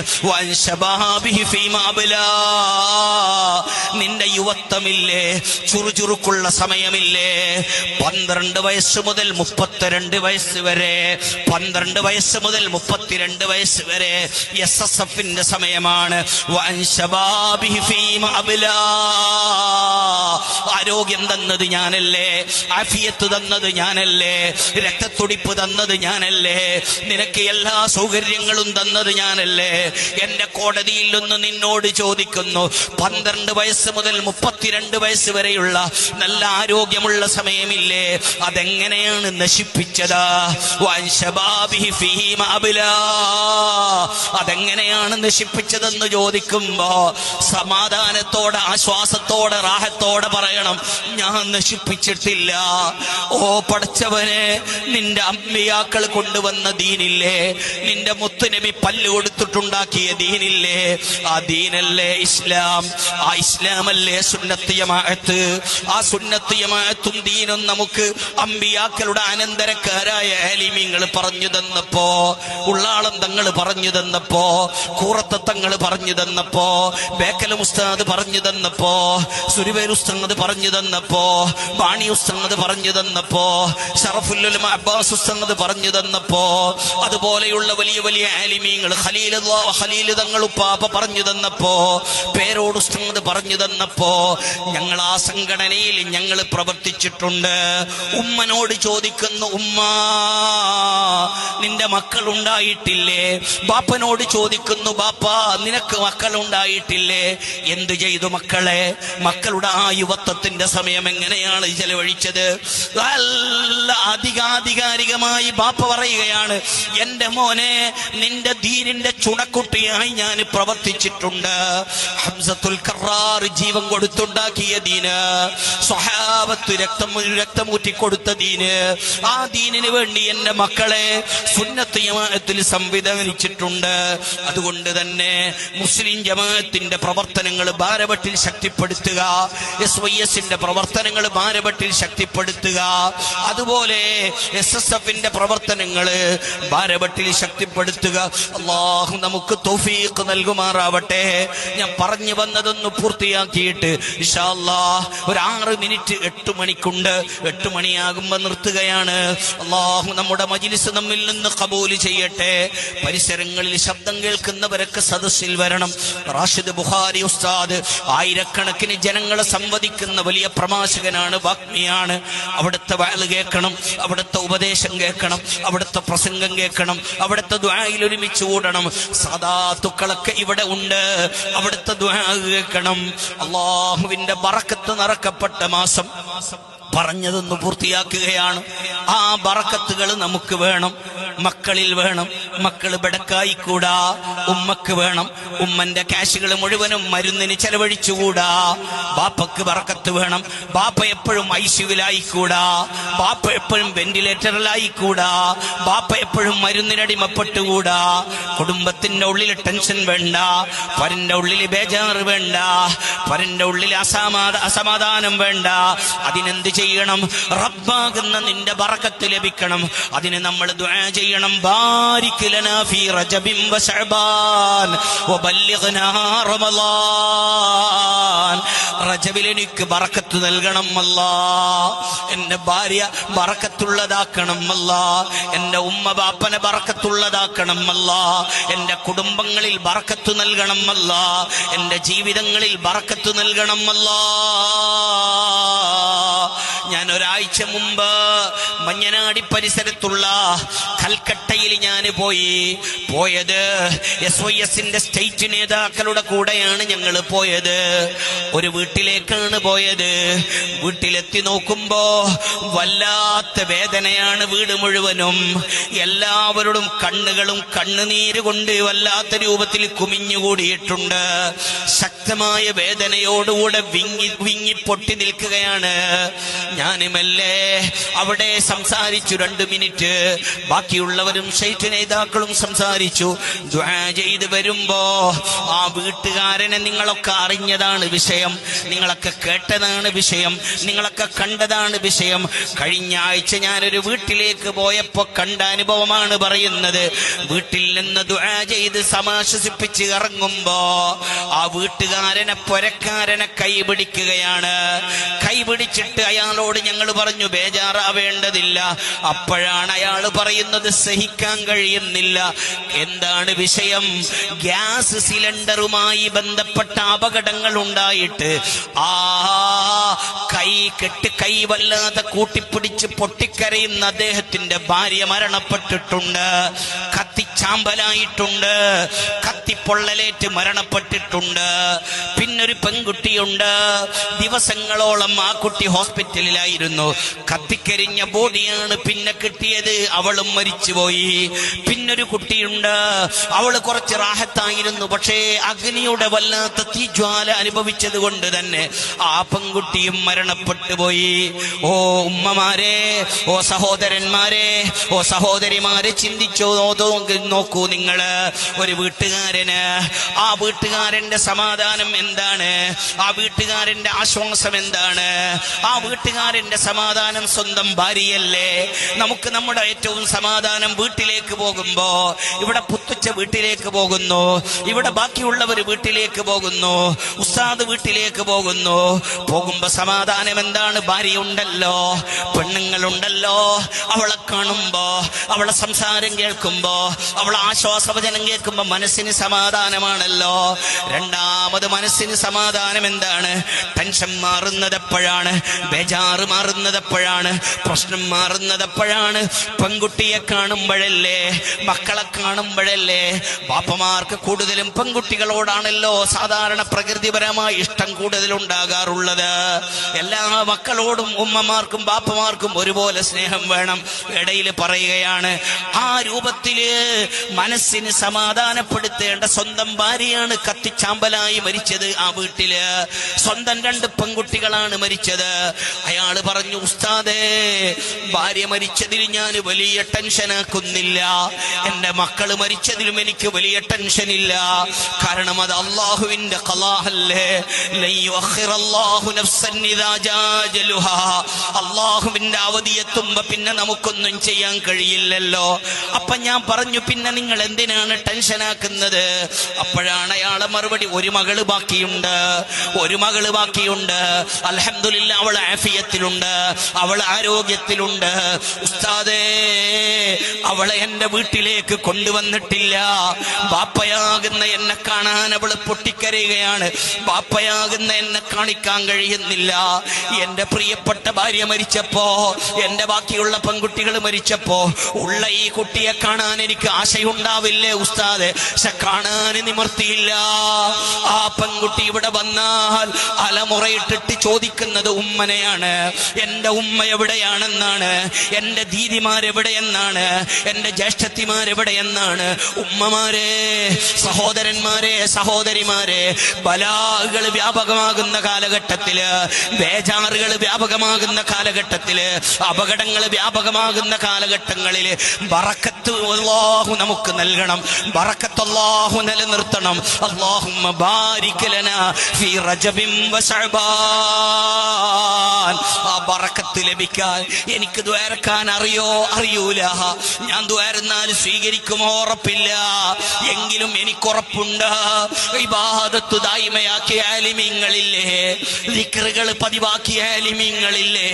നിന്റെ യുവത്വമില്ലേ? ചുറുചുറുക്കുള്ള സമയമില്ലേ? 12 വയസ്സ് മുതൽ 32 വയസ്സ് വരെ, 12 വയസ്സ് മുതൽ 32 വയസ്സ് വരെ SSFന്റെ സമയമാണ്. ആരോഗ്യം തന്നത് ഞാനല്ലേ? ആഫിയത്ത് തന്നത് ഞാനല്ലേ? രക്തത്തുടിപ്പ് തന്നത് ഞാനല്ലേ? നിനക്ക് എല്ലാ സൗകര്യങ്ങളും തന്നത് ഞാനല്ലേ? എന്റെ കോടതിയിൽ നിന്ന് നിന്നോട് ചോദിക്കുന്നു, 12 വയസ്സ് മുതൽ 32 വയസ്സ് വരെയുള്ള നല്ല ആരോഗ്യമുള്ള സമയമില്ലേ? അതെങ്ങനെയാണ് നശിപ്പിച്ചത്? അതെങ്ങനെയാണ് നശിപ്പിച്ചതെന്ന് ചോദിക്കുമ്പോ സമാധാനത്തോടെ ആശ്വാസത്തോടെ റാഹത്തോടെ പറയണം, ഞാൻ നശിപ്പിച്ചിട്ടില്ല. ഓ പടച്ചവനെ, നിന്റെ അമ്പിയാക്കൾ കൊണ്ടുവന്ന ദീനില്ലേ? നിന്റെ മുത്തുനബി പല്ല് കൊടുത്തിട്ടുണ്ടാക്കിയ ദീനില്ലേ? ആ ദീനല്ലേ ഇസ്ലാം? ആ ഇസ്ലാമല്ലേ സുന്നത്ത് ജമാഅത്ത്? ആ സുന്നത്ത് ജമാഅത്തും ദീനും നമുക്ക് അമ്പിയാക്കളുടെ അനന്തരക്കാരായ ആലിമീങ്ങൾ പറഞ്ഞു തന്നപ്പോ, ഉള്ളാളം തങ്ങൾ പറഞ്ഞു തന്നപ്പോ, കൂറത്ത തങ്ങൾ പറഞ്ഞു തന്നപ്പോ, ബേക്കൽ ഉസ്താദ് പറഞ്ഞു തന്നപ്പോ, സുരിവേർ ഉസ്താദ് പറഞ്ഞു തന്നപ്പോ, ബാണി ഉസ്താദ് പറഞ്ഞു തന്നപ്പോ, ഷറഫുൽ ഉലമ അബ്ബാസ് ഉസ്താദ് പറഞ്ഞു തന്നപ്പോ, അതുപോലെയുള്ള വലിയ വലിയ ആലിമീങ്ങൾ ഖലീൽ തങ്ങൾ ഉപ്പാപ്പ പറഞ്ഞു തന്നപ്പോ, പേരോട് ഉസ്താദ് പറഞ്ഞു തന്നപ്പോ, ഞങ്ങൾ ആ സംഘടനയിൽ ഞങ്ങൾ പ്രവർത്തിച്ചിട്ടുണ്ട്. ഉമ്മനോട് ചോദിക്കുന്നു, ഉമ്മ നിന്റെ മക്കൾ ഉണ്ടായിട്ടില്ലേ? ബാപ്പനോട് ചോദിക്കുന്നു, ബാപ്പ നിനക്ക് മക്കൾ ഉണ്ടായിട്ടില്ലേ? എന്തു ചെയ്തു മക്കളെ? മക്കളുടെ ആ യുവത്വത്തിന്റെ സമയം എങ്ങനെയാണ് ചെലവഴിച്ചത്? ആധികാരികമായി ബാപ്പ പറയുകയാണ്, എന്റെ മോനെ, നിന്റെ ദീനിന്റെ ചുണക്കുട്ടിയായി ഞാൻ പ്രവർത്തിച്ചിട്ടുണ്ട്. ഹംസത്തുൽ കറാർ ജീവൻ കൊടുത്തുണ്ടാക്കിയ ദീന്, സ്വഹാബത്ത് രക്തമൂറ്റി കൊടുത്ത ദീന്, ആ ദീനിന് വേണ്ടി എന്റെ മക്കളെ സുന്നത്ത് ജമാഅത്തിൽ സംവിധാനിച്ചിട്ടുണ്ട്. അതുകൊണ്ട് തന്നെ മുസ്ലിം ജമാഅത്തിന്റെ പ്രവർത്തനങ്ങൾ ബാരവട്ടിൽ ശക്തിപ്പെടുത്തുക, SYSന്റെ പ്രവർത്തനങ്ങൾ ബാരവട്ടിൽ ശക്തിപ്പെടുത്തുക, അതുപോലെ SSFന്റെ പ്രവർത്തനങ്ങൾ ബാരവട്ടിൽ ശക്തിപ്പെടുത്തുക. അല്ലാഹു നമുക്ക് തൗഫീഖ് നൽകുമാറാവട്ടെ. ഞാൻ പറഞ്ഞു വന്നതൊന്ന് പൂർത്തിയാക്കിയിട്ട് ഇൻഷാ അല്ലാഹ് ഒരു 6 മിനിറ്റ് 8 മണിക്കുണ്ട്. 8 മണിയാകുമ്പോൾ നിർത്തുകയാണ്. അല്ലാഹു നമ്മുടെ മജ്ലിസ് നമ്മിൽ നിന്ന് ഖബൂൽ ചെയ്യട്ടെ. പരിസരങ്ങളിൽ ശബ്ദം കേൾക്കുന്നവരൊക്കെ സദസ്സിൽ വരണം. റാഷിദ് ബുഖാരി ഉസ്താദ് ആയിരക്കണക്കിന് ജനങ്ങളെ സംവദിക്കുന്ന വലിയ പ്രഭാഷകനാണ്, വാഗ്മിയാണ്. അവിടുത്തെ വഅദ് കേൾക്കണം, അവിടുത്തെ ഉപദേശം കേൾക്കണം, അവിടുത്തെ പ്രസംഗം കേൾക്കണം, അവിടുത്തെ ദുആയിൽ ഒരുമിച്ച് കൂടണം. സാദാത്തുക്കളൊക്കെ ഇവിടെ ഉണ്ട്, അവിടുത്തെ ദുആ കേൾക്കണം. അല്ലാഹുവിന്റെ ബറക്കത്ത് നിറക്കപ്പെട്ട മാസം പറഞ്ഞതൊന്ന് പൂർത്തിയാക്കുകയാണ്. ആ ബറക്കത്തുകൾ നമുക്ക് വേണം, മക്കളിൽ വേണം. മക്കൾ ബെടക്കായിക്കൂടാ, ഉമ്മക്ക് വേണം. ഉമ്മന്റെ കാശുകൾ മുഴുവനും മരുന്നിന് ചെലവഴിച്ചുകൂടാ. ബാപ്പക്ക് ബറക്കത്ത് വേണം. ബാപ്പ എപ്പോഴും ICUവിലായിക്കൂടാ, ബാപ്പ എപ്പോഴും വെന്റിലേറ്ററിലായിക്കൂടാ, ബാപ്പ എപ്പോഴും മരുന്നിനടിമപ്പെട്ടുകൂടാ. കുടുംബത്തിന്റെ ഉള്ളിൽ ടെൻഷൻ വേണ്ട, പരന്റെ ഉള്ളിൽ ബേജാറ് വേണ്ട, പരന്റെ ഉള്ളിൽ അസമാധാനം വേണ്ട. അതിനെന്ത് ചെയ്യണം? റബ്ബാകുന്ന നിന്റെ ബറക്കത്ത് ലഭിക്കണം. അതിന് നമ്മൾ ദുആ ചെയ്യണം. ബാരിക് ലനാ ഫീ റജബിൻ വ ശഅബാൻ വബല്ലിഗ്നാ റമളാൻ. റജബിൽ എനിക്ക് ബറക്കത്ത് നൽകണം അല്ലാ, എന്റെ ഭാര്യ ബറക്കത്തുള്ളതാക്കണം അല്ലാ, എന്റെ ഉമ്മ ബാപ്പനെ ബറക്കത്തുള്ളതാക്കണം അല്ലാ, എന്റെ കുടുംബങ്ങളിൽ ബറക്കത്ത് നൽകണം അല്ലാ, എന്റെ ജീവിതങ്ങളിൽ ബറക്കത്ത് നൽകണം അല്ലാ. ഞാൻ ഒരാഴ്ച മുമ്പ് മഞ്ഞനാടി പരിസരത്തുള്ള കൽക്കട്ടയിൽ ഞാൻ പോയത് SYSന്റെ സ്റ്റേറ്റ് നേതാക്കളുടെ കൂടെയാണ് ഞങ്ങൾ പോയത്. ഒരു വീട്ടിലേക്കാണ് പോയത്. വീട്ടിലെത്തി നോക്കുമ്പോ വല്ലാത്ത വേദനയാണ്. വീട് മുഴുവനും എല്ലാവരോടും കണ്ണുകളും കണ്ണുനീര് കൊണ്ട് വല്ലാത്ത രൂപത്തിൽ കുമിഞ്ഞുകൂടിയിട്ടുണ്ട്. ശക്തമായ വേദനയോടുകൂടെ വിങ്ങി പൊട്ടി നിൽക്കുകയാണ്. ഞാനുമല്ലേ അവിടെ സംസാരിച്ചു 2 മിനിറ്റ്. ബാക്കിയുള്ളവരും സ്റ്റേറ്റ് നേതാക്കളും സംസാരിച്ചു. ദുആ ചെയ്ത് വരുമ്പോ ആ വീട്ടുകാരനെ നിങ്ങളൊക്കെ അറിഞ്ഞതാണ് വിഷയം, നിങ്ങളൊക്കെ കേട്ടതാണ് വിഷയം, നിങ്ങളൊക്കെ കണ്ടതാണ് വിഷയം. കഴിഞ്ഞ ആഴ്ച ഞാനൊരു വീട്ടിലേക്ക് പോയപ്പോ കണ്ട അനുഭവമാണ് പറയുന്നത്. വീട്ടിൽ നിന്ന് ദുആ ചെയ്ത് സമാശ്വസിപ്പിച്ച് ഇറങ്ങുമ്പോ ആ വീട്ടുകാരനെ പൊരക്കാരനെ കൈപിടിക്കുകയാണ്. കൈപിടിച്ചിട്ട് അയാളോട് ഞങ്ങൾ പറഞ്ഞു ബേജാറാവേണ്ടതില്ല. അപ്പോഴാണ് അയാൾ പറയുന്നത് സഹിക്കാൻ കഴിയുന്നില്ല. എന്താണ് വിഷയം? ഗ്യാസ് സിലിണ്ടറുമായി ബന്ധപ്പെട്ട അപകടങ്ങൾ ഉണ്ടായിട്ട് ആ കൈ വല്ലാതെ കൂട്ടിപ്പിടിച്ച് പൊട്ടിക്കരയുന്ന അദ്ദേഹത്തിന്റെ ഭാര്യ മരണപ്പെട്ടിട്ടുണ്ട്. കത്തിച്ചാമ്പലായിട്ടുണ്ട്, കത്തിപ്പൊള്ളലേറ്റ് മരണപ്പെട്ടിട്ടുണ്ട്. പിന്നൊരു പെൺകുട്ടിയുണ്ട്. ദിവസങ്ങളോളം ആ കുട്ടി ഹോസ്പിറ്റലിലായിരുന്നു. കത്തിക്കരിഞ്ഞ ബോഡിയാണ് പിന്നെ കിട്ടിയത്. അവളും മരിച്ചുപോയി. പിന്നൊരു കുട്ടിയുണ്ട്. അവള് കുറച്ച് റാഹത്തായിരുന്നു. പക്ഷേ അഗ്നിയുടെ വല്ലാത്ത തീജ്വാല അനുഭവിച്ചത് കൊണ്ട് തന്നെ ആ പെൺകുട്ടിയും മരണപ്പെട്ടു പോയി. ഓ ഉമ്മമാരെ, ഓ സഹോദരന്മാരെ, ഓ സഹോദരിമാരെ, ചിന്തിച്ചോ നോക്കൂ നിങ്ങള്. ഒരു വീട്ടുകാരന്, ആ വീട്ടുകാരന്റെ സമാധാനം എന്താണ്? ആ വീട്ടുകാരന്റെ ആശ്വാസം എന്താണ്? ആ വീട്ടുകാരന്റെ സമാധാനം സ്വന്തം ഭാര്യയല്ലേ? നമുക്ക് നമ്മുടെ ഏറ്റവും സമാധാനം വീട്ടിലേക്ക് പോകുമ്പോ, ഇവിടെ പുത്തുച്ച വീട്ടിലേക്ക് പോകുന്നു, ഇവിടെ ബാക്കിയുള്ളവർ വീട്ടിലേക്ക് പോകുന്നു, ഉസ്താദ് വീട്ടിലേക്ക് പോകുന്നു. പോകുമ്പോ സമാധാനം എന്താണ്? ഭാര്യ ഉണ്ടല്ലോ, പെണ്ണുങ്ങളുണ്ടല്ലോ. അവളെ കാണുമ്പോ, അവളെ സംസാരം കേൾക്കുമ്പോ, അവളെ ആശ്വാസവചനം കേൾക്കുമ്പോ മനസ്സിന് സമാധാനമാണല്ലോ. രണ്ടാമത് മനസ്സിന് സമാധാനം എന്താണ്? ടെൻഷൻ മാറുന്നത് എപ്പോഴാണ്? ബേജാറ് മാറുന്നത് എപ്പോഴാണ്? പ്രശ്നം മാറുന്നത് എപ്പോഴാണ്? പെൺകുട്ടിയെ കാണുമ്പോഴല്ലേ, മക്കളെ കാണുമ്പോഴല്ലേ. ബാപ്പമാർക്ക് കൂടുതലും പെൺകുട്ടികളോടാണല്ലോ സാധാരണ പ്രകൃതിപരമായി ഇഷ്ടം കൂടുതൽ ഉണ്ടാകാറുള്ളത്. എല്ലാ മക്കളോടും ഉമ്മമാർക്കും ബാപ്പമാർക്കും ഒരുപോലെ സ്നേഹം വേണം. ഇടയിൽ പറയുകയാണ്, ആ രൂപത്തില് മനസ്സിന് സമാധാനപ്പെടുത്തേണ്ട സ്വന്തം ഭാര്യയാണ് കത്തിച്ചാമ്പലായി മരിച്ചത്. ആ വീട്ടില് സ്വന്തം 2 പെൺകുട്ടികളാണ് മരിച്ചത്. അയാള് പറഞ്ഞു, ഉസ്താദേ, ഭാര്യ മരിച്ചതിൽ ഞാൻ വലിയ ടെൻഷനാക്കുന്നില്ല, എന്റെ മക്കള് മരിച്ചതിലും എനിക്ക് വലിയ ടെൻഷനില്ല. കാരണം അത് അള്ളാഹുവിന്റെ ഖലാഅല്ലേ. അള്ളാഹുവിന്റെ അവധി എത്തുമ്പോ പിന്നെ നമുക്കൊന്നും ചെയ്യാൻ കഴിയില്ലല്ലോ. അപ്പൊ ഞാൻ പറഞ്ഞു, പിന്നെ നിങ്ങൾ എന്തിനാണ് ടെൻഷനാക്കുന്നത്? അപ്പോഴാണ് അയാളെ മറുപടി, ഒരു മകള് ബാക്കിയുണ്ട്, ഒരു മകള് ബാക്കിയുണ്ട്. അൽഹംദുലില്ലാ, അവൾ ആഫിയത്തിലുണ്ട്, അവൾ ആരോഗ്യത്തിലുണ്ട്. ഉസ്താദേ, അവളെ എന്റെ വീട്ടിലേക്ക് കൊണ്ടുവന്നിട്ടില്ല. ബാപ്പയാകുന്ന എന്നെ കാണാൻ അവള് പൊട്ടിക്കരയുകയാണ്. ബാപ്പയാകുന്ന എന്നെ കാണിക്കാൻ കഴിയുന്നില്ല. എന്റെ പ്രിയപ്പെട്ട ഭാര്യ മരിച്ചപ്പോ, എന്റെ ബാക്കിയുള്ള പെൺകുട്ടികൾ മരിച്ചപ്പോ ഉള്ള ഈ കുട്ടിയെ കാണാൻ എനിക്ക് ആശയുണ്ടാവില്ലേ ഉസ്താദെ? പക്ഷെ കാണാൻ കാണാൻ നിവർത്തിയില്ല. ആ പെൺകുട്ടി ഇവിടെ വന്നാൽ അലമുറയിട്ടിട്ട് ചോദിക്കുന്നത് ഉമ്മനെയാണ്. എന്റെ ഉമ്മ എവിടെയാണെന്നാണ്, എന്റെ ദീദിമാരെവിടെയെന്നാണ്, എന്റെ ജ്യേഷ്ഠത്തിമാരെവിടെയെന്നാണ്. ഉമ്മമാരെ, സഹോദരന്മാരെ, സഹോദരിമാരെ, ബലാകൾ വ്യാപകമാകുന്ന കാലഘട്ടത്തില്, ബേജാറുകൾ വ്യാപകമാകുന്ന കാലഘട്ടത്തില്, അപകടങ്ങൾ വ്യാപകമാകുന്ന കാലഘട്ടങ്ങളില് ബറക്കത്ത് അല്ലാഹു നമുക്ക് നൽകണം, ബറക്കത്ത് അല്ലാഹു നിലനിർത്തണം. അല്ലാഹുമ്മ ബാരിക് ലനാ ഫീ റജബിൻ വ ശഅബാൻ. ആ ബറക്കത്ത് ലഭിക്കാൻ എനിക്ക് ദുആരക്കാൻ അറിയൂല. ഞാൻ ദുആരുന്നാൽ സ്വീകരിക്കുമോ ഉറപ്പില്ല. എങ്കിലും എനിക്കുറപ്പുണ്ട്, ഇബാദത്ത് ദായിമയാക്കിയ ആലിമീങ്ങളില്ലേ, ദിക്റുകൾ പതിവാക്കിയ ആലിമീങ്ങളില്ലേ,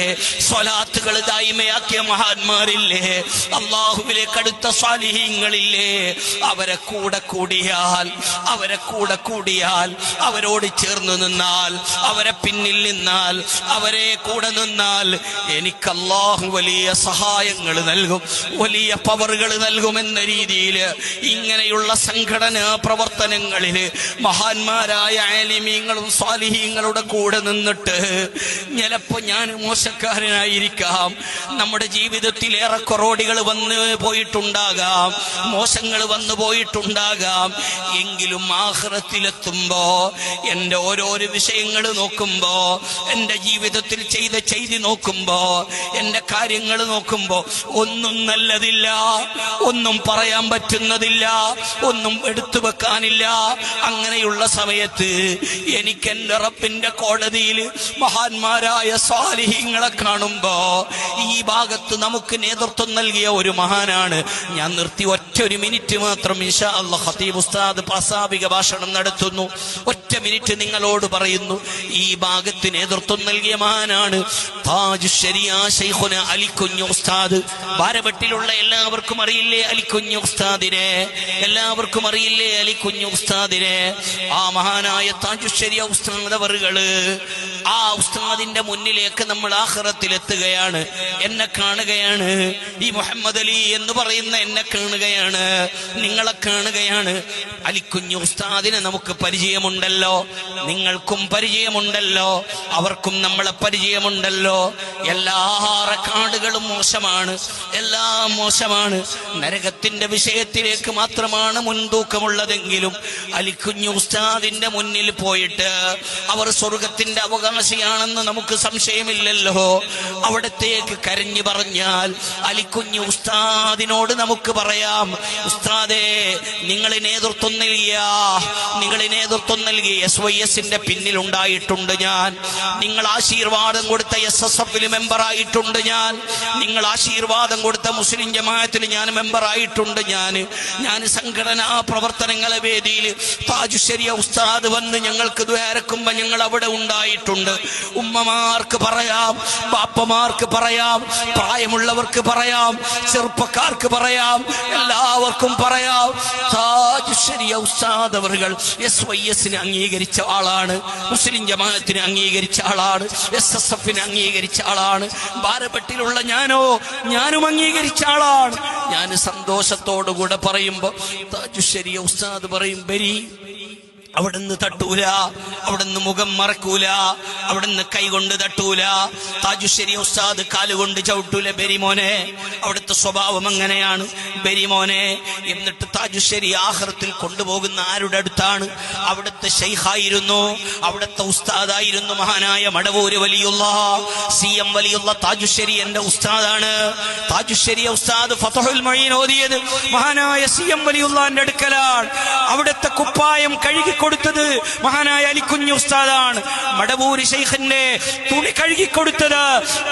സ്വലാത്തുകൾ ദായിമയാക്കിയ മഹാന്മാരില്ലേ, അല്ലാഹുവിലേക്ക് അടുത്ത സ്വാലിഹീങ്ങളില്ലേ, അവരെ കൂടെ കൂടിയാൽ, അവരോട് ചേർന്ന് നിന്നാൽ, അവരെ പിന്നിൽ നിന്നാൽ, അവരെ കൂടെ നിന്നാൽ എനിക്ക് അല്ലാഹു വലിയ സഹായങ്ങൾ നൽകും, വലിയ പവറുകൾ നൽകുമെന്ന രീതിയിൽ ഇങ്ങനെയുള്ള സംഘടനാ പ്രവർത്തനങ്ങളിൽ മഹാന്മാരായ ആലിമീങ്ങളും സ്വാലിഹീങ്ങളുടെ കൂടെ നിന്നിട്ട്, ചിലപ്പോ ഞാൻ മോശക്കാരനായിരിക്കാം, നമ്മുടെ ജീവിതത്തിൽ ഏറെ കൊറോടികൾ വന്ന് പോയിട്ടുണ്ടാകാം, മോശങ്ങൾ വന്നു പോയിട്ടുണ്ടാകാം. എങ്കിലും ആഖിറത്തിലെത്തുമ്പോ എന്റെ ഓരോരോ വിഷയങ്ങൾ നോക്കുമ്പോ, എന്റെ ജീവിതത്തിൽ ചെയ്തി നോക്കുമ്പോ, എന്റെ കാര്യങ്ങൾ നോക്കുമ്പോ ഒന്നും നല്ലതില്ല, ഒന്നും പറയാൻ പറ്റുന്നതില്ല, ഒന്നും എടുത്തു വെക്കാനില്ല. അങ്ങനെയുള്ള സമയത്ത് എനിക്ക് എന്റെ റബ്ബിന്റെ കോടതിയിൽ മഹാന്മാരായ സ്വാലിഹീങ്ങളെ കാണുമ്പോ, ഈ ഭാഗത്ത് നമുക്ക് നേതൃത്വം നൽകിയ ഒരു മഹാനാണ്. ഞാൻ നിർത്തി ഒറ്റൊരു മിനിറ്റ് മാത്രം ഇൻഷാ അല്ലാഹ് ഖതീബ് ഉസ്താദ് പ്രാസാബിക ഭാഷണം നടത്തുന്നു. ഒറ്റ മിനിറ്റ് നിങ്ങളോട് പറയുന്നു. ഈ ഭാഗത്ത് നേതൃത്വം നൽകിയ മഹാനാണ് താജുശ് ശരിയ ശൈഖുന അലിക്കുഞ്ഞ് ഉസ്താദ്. ബാരവട്ടിലുള്ള എല്ലാവർക്കും അറിയില്ലേ അലിക്കുഞ്ഞ് ഉസ്താദിനെ? എല്ലാവർക്കും അറിയില്ലേ അലിക്കുഞ്ഞ് ഉസ്താദിനെ? ആ മഹാനായ താജുശ് ശരിയ ഉസ്താദ് അവറുകള്, ആ ഉസ്താദിന്റെ മുന്നിലേക്ക് നമ്മൾ ആഖിറത്തിലെത്തുകയാണ്. എന്നെ കാണുകയാണ്, ഈ മുഹമ്മദ് അലി എന്ന് പറയുന്ന എന്നെ കാണുകയാണ്, നിങ്ങളെ കാണുകയാണ്. അലിക്കുഞ്ഞ് ഉസ്താദിനെ നമുക്ക് പരിചയമുണ്ടല്ലോ, നിങ്ങൾക്കും പരിചയമുണ്ടല്ലോ, അവർക്കും നമ്മളെ പരിചയമുണ്ടല്ലോ. എല്ലാ റെക്കോർഡുകളും മോശമാണ്, എല്ലാം മോശമാണ്. നരകത്തിന്റെ വിഷയത്തിലേക്ക് മാത്രമാണ് മുൻതൂക്കമുള്ളതെങ്കിലും അലിക്കുഞ്ഞ് ഉസ്താദിന്റെ മുന്നിൽ പോയിട്ട് അവർ സ്വർഗത്തിന്റെ അവകാശിയാണെന്ന് നമുക്ക് സംശയമില്ലല്ലോ. അവിടത്തേക്ക് കരഞ്ഞു പറഞ്ഞാൽ അലിക്കുഞ്ഞ് ഉസ്താദിനോട് നമുക്ക് പറയാം, ഉസ്താദേ, നിങ്ങൾ നേതൃത്വം നൽകിയ SYSന്റെ പിന്നിൽ ഉണ്ടായിട്ടുണ്ട് ഞാൻ, നിങ്ങൾ ആശീർവാദം കൊടുത്ത SSF മെമ്പർ ആയിട്ടുണ്ട് ഞാൻ, നിങ്ങൾ ആശീർവാദം കൊടുത്ത മുസ്ലിം ജമാഅത്തിൽ ഞാൻ മെമ്പർ ആയിട്ടുണ്ട് ഞാൻ സംഘടനാ പ്രവർത്തനങ്ങളെ വേദിയിൽ താജുശ് ശരിയ ഉസ്താദ് വന്ന് ഞങ്ങൾക്ക് ദ്വാരക്കുമ്പോ ഞങ്ങൾ അവിടെ ഉണ്ടായിട്ടുണ്ട്. ഉമ്മമാർക്ക് പറയാം, ബാപ്പമാർക്ക് പറയാം, പ്രായമുള്ളവർക്ക് പറയാം, ചെറുപ്പക്കാർക്ക് പറയാം, എല്ലാവർക്കും പറയാം. താജുശ് ശരിയ ഉസ്താദ് അവர்கள் SYSനെ അംഗീകരിച്ച ആളാണ്, മുസ്ലിം ജമാഅത്തിനെ അംഗീകരിച്ച ആളാണ്, SSFനെ അംഗീകരിച്ച ആളാണ്. ബാരപ്പെട്ടിലുള്ള ഞാനും അംഗീകരിച്ച ആളാണ്. ഞാൻ സന്തോഷത്തോടുകൂടെ പറയുമ്പോ താജുശ് ശരിയ ഉസ്താദ് പറയും, ബരി, അവിടുന്ന് തട്ടൂല, അവിടുന്ന് മുഖം മറക്കൂല, അവിടുന്ന് കൈകൊണ്ട് തട്ടൂല, താജുശ് ശരിയ ഉസ്താദ് കാലുകൊണ്ട് ചവിട്ടൂല. ബെരിമോനെ, അവിടുത്തെ സ്വഭാവം അങ്ങനെയാണ് ബെരിമോനെ. എന്നിട്ട് താജുശ് ശരിയ ആഖിറത്തിൽ കൊണ്ടുപോകുന്ന ആരുടെ അടുത്താണ്? അവിടുത്തെ ശൈഖായിരുന്നു, അവിടുത്തെ ഉസ്താദായിരുന്നു മഹാനായ മടവൂര് വലിയുള്ള CM വലിയുള്ള താജുശ് ശരിയ എന്റെ ഉസ്താദാണ്. താജുശ് ശരിയ ഉസ്താദ് ഫതഹുൽ മുഈൻ ഓതിയത് മഹാനായ CM വലിയുള്ളാന്റെ അടുക്കലാണ്. അവിടുത്തെ കുപ്പായം കഴുകി കൊടുത്തത് മഹാനായ അലിക്കുഞ്ഞ് ഉസ്താദാണ്. മടവൂര് ശൈഖിന്റെ തുണി കഴുകി കൊടുത്തത്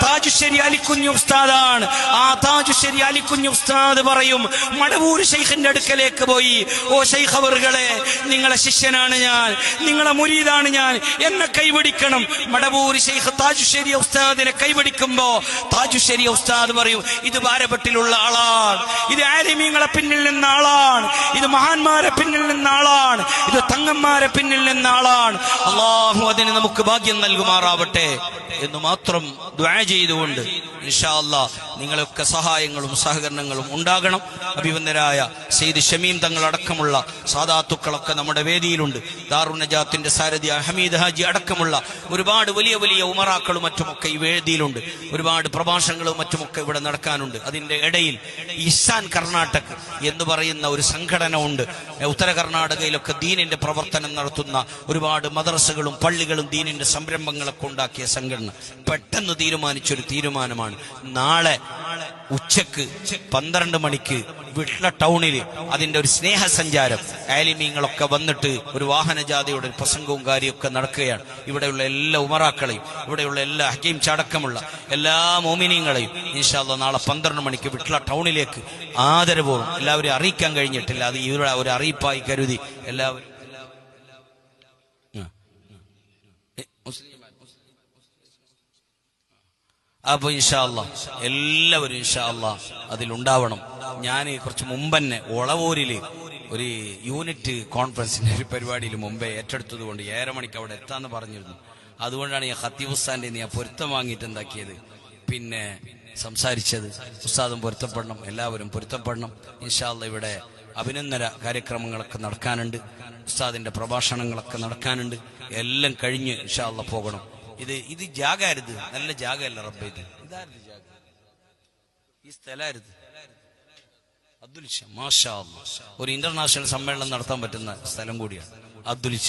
താജുശ് ശരിയ അലിക്കുഞ്ഞ് ഉസ്താദാണ്. ആ താജുശ് ശരിയ അലിക്കുഞ്ഞ് ഉസ്താദ് പറയും, മടവൂര് ശൈഖിന്റെ അടുക്കലേക്ക് പോയി, ഓ ശൈഖ് അവറുകളെ, നിങ്ങളെ ശിഷ്യനാണ് ഞാൻ, നിങ്ങളെ മുരീദാണ് ഞാൻ, എന്നെ കൈപിടിക്കണം. മടവൂര് ശൈഖ് താജുശ് ശരിയ ഉസ്താദിനെ കൈപിടിക്കുമ്പോ താജുശ് ശരിയ ഉസ്താദ് പറയും, ഇത് ഭാരപ്പെട്ടിലുള്ള ആളാണ്, ഇത് ആലിമീങ്ങളെ പിന്നിൽ നിന്ന ആളാണ്, ഇത് മഹാന്മാരെ പിന്നിൽ നിന്ന ആളാണ്, ഇത് തങ്ങന്മാരെ പിന്നിൽ നിന്ന ആളാണ്. അല്ലാഹു അതിന് നമുക്ക് ഭാഗ്യം നൽകുമാറാവട്ടെ എന്ന് മാത്രം ദുആ ചെയ്തുകൊണ്ട് ഇൻഷാ അല്ലാഹ് നിങ്ങളൊക്കെ സഹായങ്ങളും സഹകരണങ്ങളും ഉണ്ടാകണം. അഭിവന്ദരായ സെയ്ദ് ഷമീം തങ്ങളടക്കമുള്ള സാദാത്തുക്കളൊക്കെ നമ്മുടെ വേദിയിലുണ്ട്. ദാറുൻ നജാത്തിന്റെ സാരഥി ഹമീദ് ഹാജി അടക്കമുള്ള ഒരുപാട് വലിയ വലിയ ഉമറാക്കളും മറ്റുമൊക്കെ ഈ വേദിയിലുണ്ട്. ഒരുപാട് പ്രഭാഷണങ്ങളും മറ്റുമൊക്കെ ഇവിടെ നടക്കാനുണ്ട്. അതിന്റെ ഇടയിൽ ഇഹ്സാൻ കർണാടക എന്ന് പറയുന്ന ഒരു സംഘടന ഉണ്ട്. ഉത്തര കർണാടകയിലൊക്കെ ദീനിന്റെ പ്രവർത്തനം നടത്തുന്ന ഒരുപാട് മദ്രസകളും പള്ളികളും ദീനിന്റെ സംരംഭങ്ങളൊക്കെ ഉണ്ടാക്കിയ സംഘടന പെട്ടെന്ന് തീരുമാനിച്ചൊരു തീരുമാനമാണ്. നാളെ ഉച്ചക്ക് 12 മണിക്ക് വിട്ല ടൗണിൽ അതിന്റെ ഒരു സ്നേഹസഞ്ചാരം ആലിമീങ്ങളൊക്കെ വന്നിട്ട് ഒരു വാഹനജാഥയുടെ പ്രസംഗവും കാര്യമൊക്കെ നടക്കുകയാണ്. ഇവിടെയുള്ള എല്ലാ ഉമറാക്കളെയും ഇവിടെയുള്ള എല്ലാ ഹക്കീം ചടക്കമുള്ള എല്ലാ മോമിനീങ്ങളെയും ഇൻഷാ അല്ലാഹ് നാളെ 12 മണിക്ക് വിട്ല ടൗണിലേക്ക് ആദരപൂർവ്വം എല്ലാവരും അറിയിക്കാൻ കഴിഞ്ഞിട്ടില്ല. അത് ഇവിടെ ഒരു അറിയിപ്പായി കരുതി എല്ലാവരും അപ്പൊ ഇൻഷാ അല്ലാഹ് എല്ലാവരും ഇൻഷാ അല്ലാഹ് അതിലുണ്ടാവണം. ഞാൻ കുറച്ച് മുമ്പന്നെ ഒളവൂരില് ഒരു യൂണിറ്റ് കോൺഫറൻസിന്റെ ഒരു പരിപാടിയിൽ മുമ്പേ ഏറ്റെടുത്തത് കൊണ്ട് 7 മണിക്ക് അവിടെ എത്താന്ന് പറഞ്ഞിരുന്നു. അതുകൊണ്ടാണ് ഞാൻ ഖത്തീബ് ഉസ്താദിന്റെ ഞാൻ പൊരുത്തം വാങ്ങിയിട്ട് എന്താക്കിയത് പിന്നെ സംസാരിച്ചത്. ഉസ്താദും പൊരുത്തപ്പെടണം, എല്ലാവരും പൊരുത്തപ്പെടണം. ഇൻഷാ അല്ലാഹ് ഇവിടെ അഭിനന്ദന കാര്യക്രമങ്ങളൊക്കെ നടക്കാനുണ്ട്. ഉസ്താദിന്റെ പ്രഭാഷണങ്ങളൊക്കെ നടക്കാനുണ്ട്. എല്ലാം കഴിഞ്ഞ് ഇൻഷാ അല്ലാഹ് പോകണം. ഇത് ജാഗാരുത്, നല്ല ജാഗല്ല റബ്ബേ. ഇതാരുത് ജാഗ, ഈ സ്ഥലമാരുത്. അബ്ദുൽഷ മാഷാ അല്ലാഹ് ഒരു ഇന്റർനാഷണൽ സമ്മേളനം നടത്താൻ പറ്റുന്ന സ്ഥലം കൂടിയാണ് അബ്ദുൽഷ.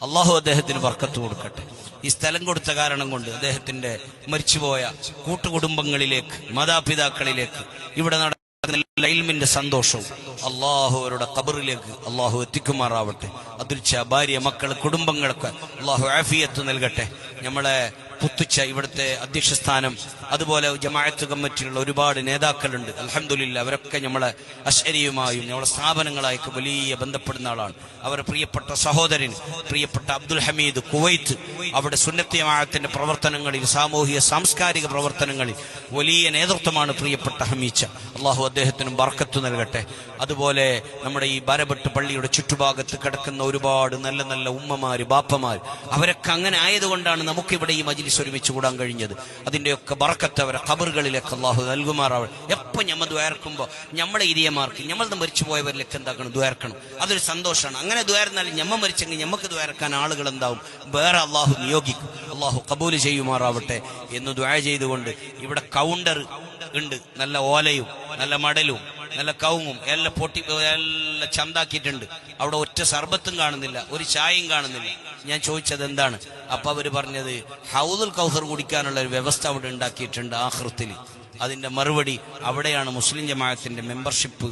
അള്ളാഹു അദ്ദേഹത്തിന് ബർക്കത്ത് കൊടുക്കട്ടെ. ഈ സ്ഥലം കൊടുത്ത കാരണം കൊണ്ട് അദ്ദേഹത്തിന്റെ മരിച്ചുപോയ കൂട്ടുകുടുംബങ്ങളിലേക്ക് മാതാപിതാക്കളിലേക്ക് ഇവിടെ നടക്കുന്ന ഇൽമിന്റെ സന്തോഷവും അള്ളാഹു അവരുടെ ഖബറിലേക്ക് അള്ളാഹു എത്തിക്കുമാറാവട്ടെ. അബ്ദുൽഷ ഭാര്യ മക്കൾ കുടുംബങ്ങളൊക്കെ അള്ളാഹു ആഫിയത്ത് നൽകട്ടെ. നമ്മളെ പുത്തുച്ച ഇവിടുത്തെ അധ്യക്ഷ സ്ഥാനം അതുപോലെ ജമാഅത്ത് കമ്മിറ്റിയിലുള്ള ഒരുപാട് നേതാക്കളുണ്ട്. അൽഹംദുലില്ലാ അവരൊക്കെ നമ്മളെ അശ്അരിയുമായും നമ്മളെ സ്ഥാപനങ്ങളായൊക്കെ വലിയ ബന്ധപ്പെടുന്ന ആളാണ്. അവരുടെ പ്രിയപ്പെട്ട സഹോദരൻ പ്രിയപ്പെട്ട അബ്ദുൽ ഹമീദ് കുവൈത്ത് അവിടെ സുന്നത്ത് ജമാഅത്തിന്റെ പ്രവർത്തനങ്ങളിൽ സാമൂഹിക സാംസ്കാരിക പ്രവർത്തനങ്ങളിൽ വലിയ നേതൃത്വമാണ് പ്രിയപ്പെട്ട ഹമീച്ച. അള്ളാഹു അദ്ദേഹത്തിനും ബർക്കത്ത് നൽകട്ടെ. അതുപോലെ നമ്മുടെ ഈ ബാരബട്ട് പള്ളിയുടെ ചുറ്റുഭാഗത്ത് കിടക്കുന്ന ഒരുപാട് നല്ല നല്ല ഉമ്മമാര് ബാപ്പമാര് അവരൊക്കെ അങ്ങനെ ആയതുകൊണ്ടാണ് നമുക്കിവിടെ ഈ മജ്ലിസ് ഒരുമിച്ച് കൂടാൻ കഴിഞ്ഞത്. അതിന്റെയൊക്കെ ബർക്കത്ത് അവരെ ഖബറുകളിലേക്ക് അള്ളാഹു നൽകുമാറാവട്ടെ. എപ്പോൾ ഞമ്മ ദ്വാർക്കുമ്പോൾ നമ്മളെ ഇരിയമാർക്ക് ഞമ്മൾ മരിച്ചു പോയവരിലേക്ക് എന്താക്കണം ദ്വാർക്കണം. അതൊരു സന്തോഷമാണ്. അങ്ങനെ ദ്വാരുന്നാൽ ഞമ്മ മരിച്ചെങ്കിൽ ഞമ്മക്ക് ദ്വാരക്കാൻ ആളുകൾ എന്താവും വേറെ അള്ളാഹു നിയോഗിക്കും. അള്ളാഹു കബൂല് ചെയ്യുമാറാവട്ടെ എന്ന് ദ്വാ ചെയ്തുകൊണ്ട് ഇവിടെ കൗണ്ടർ ഉണ്ട്. നല്ല ഓലയും നല്ല മടലും നല്ല കവുങ്ങും എല്ലാം പൊട്ടി എല്ലാം ചന്താക്കിയിട്ടുണ്ട്. അവിടെ ഒറ്റ സർബത്തും കാണുന്നില്ല, ഒരു ചായയും കാണുന്നില്ല. ഞാൻ ചോദിച്ചത് എന്താണ്? അപ്പൊ അവര് പറഞ്ഞത് ഹൗദുൽ കൗസർ കുടിക്കാനുള്ള ഒരു വ്യവസ്ഥ അവിടെ ഉണ്ടാക്കിയിട്ടുണ്ട് ആഖിറത്തിൽ. അതിന്റെ മറുപടി അവിടെയാണ് മുസ്ലിം ജമാഅത്തിന്റെ മെമ്പർഷിപ്പ്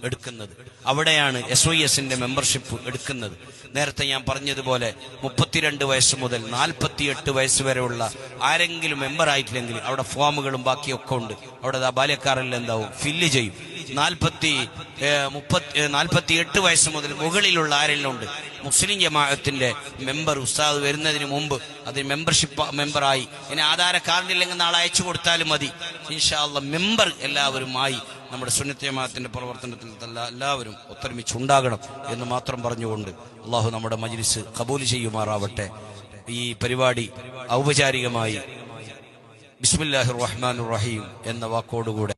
എടുക്കുന്നത്, അവിടെയാണ് SYSന്റെ മെമ്പർഷിപ്പ് എടുക്കുന്നത്. നേരത്തെ ഞാൻ പറഞ്ഞതുപോലെ 32 വയസ്സ് മുതൽ 48 വയസ്സ് വരെയുള്ള ആരെങ്കിലും മെമ്പർ ആയിട്ടില്ലെങ്കിൽ അവിടെ ഫോമുകളും ബാക്കിയൊക്കെ ഉണ്ട്. അവിടെ ബാല്യക്കാരെല്ലാം എന്താവും ഫില്ല് ചെയ്യും. 48 വയസ്സ് മുതൽ മുകളിലുള്ള ആരെല്ലാം ഉണ്ട് മുസ്ലിം ജമാഅത്തിന്റെ മെമ്പർ ഉസ്താദ് വരുന്നതിന് മുമ്പ് അതിന് മെമ്പർഷിപ്പ് മെമ്പറായി ഇനി ആധാര കാർഡില്ലെങ്കിൽ നാളെ അയച്ചു കൊടുത്താലും മതി. ഇൻഷാ അല്ലാഹ് മെമ്പർ എല്ലാവരുമായി നമ്മുടെ സുന്നത്ത് ജമാഅത്തിന്റെ പ്രവർത്തനത്തിൽ എല്ലാവരും ഒത്തൊരുമിച്ചുണ്ടാകണം എന്ന് മാത്രം പറഞ്ഞുകൊണ്ട് അള്ളാഹു നമ്മുടെ മജ്ലിസ് ഖബൂൽ ചെയ്യുമാറാവട്ടെ. ഈ പരിപാടി ഔപചാരികമായി ബിസ്മില്ലാഹിർ റഹ്മാനിർ റഹീം എന്ന വാക്കോടുകൂടെ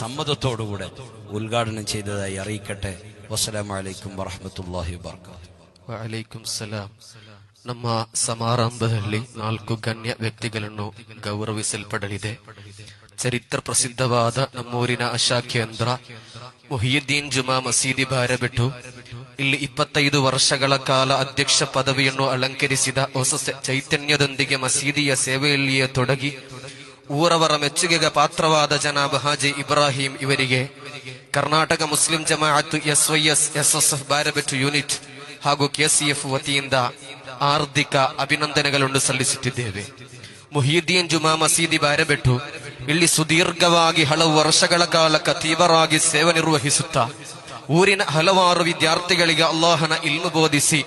സമ്മതത്തോടുകൂടെ ഉദ്ഘാടനം ചെയ്തതായി അറിയിക്കട്ടെ. വസ്സലാമു ಅಲೈಕುಂ ವರಹಮತುಲ್ಲಾಹಿ ವಬರಕಾತುಹು. ವಅಲೈಕುಂ ಸಲಾಂ. ನಮ್ಮ ಸಮಾರಂಭದಲ್ಲಿ 4 ಗಣ್ಯ ವ್ಯಕ್ತಿಗಳನ್ನು ಗೌರವಿಸಲ್ಪಡಲಿದೆ. ಚರಿತ್ರ ಪ್ರಸಿದ್ಧವಾದ ನಮ್ಮೂರಿನ ಆಶಾ ಕೇಂದ್ರ ಮುಹಿಯುದ್ದೀನ್ ಜುಮಾ ಮಸೀದಿ ಬಾರಬೆಟ್ಟು ಇಲ್ಲಿ 25 ವರ್ಷಗಳ ಕಾಲ ಅಧ್ಯಕ್ಷ ಪದವಿಯನ್ನು ಅಲಂಕರಿಸಿದ ಹೊಸ ಚೈತನ್ಯದೊಂದಿಗೆ ಮಸೀದಿಯ ಸೇವೆಯಲ್ಲಿಯೇ ತೊಡಗಿ ಊರವರ ಮೆಚ್ಚುಗೆಗೆ ಪಾತ್ರವಾದ ಜನಾಬ್ ಹಾಜಿ ಇಬ್ರಾಹಿಂ ಇವರಿಗೆ Karnataka Muslim Jamaat SYS SSF Barabettu unit ಹಾಗೂ KCF ವತಿಯಿಂದ ಹಾರ್ದಿಕ ಅಭಿನಂದನೆಗಳನ್ನು ಸಲ್ಲಿಸುತ್ತಿದ್ದೇವೆ. ಮುಹಿಯುದ್ದೀನ್ ಜುಮಾ ಮಸೀದಿ ಬಾರಬೆಟ್ಟು ಇಲ್ಲಿ ಸುದೀರ್ಘವಾಗಿ ಹಲವು ವರ್ಷಗಳ ಕಾಲ ಖತೀಬರಾಗಿ ಸೇವೆ ನಿರ್ವಹಿಸುತ್ತಾ ಊರಿನ ಹಲವಾರು ವಿದ್ಯಾರ್ಥಿಗಳಿಗೆ ಅಲ್ಲಾಹನ ಇಲ್ಮು ಬೋಧಿಸಿ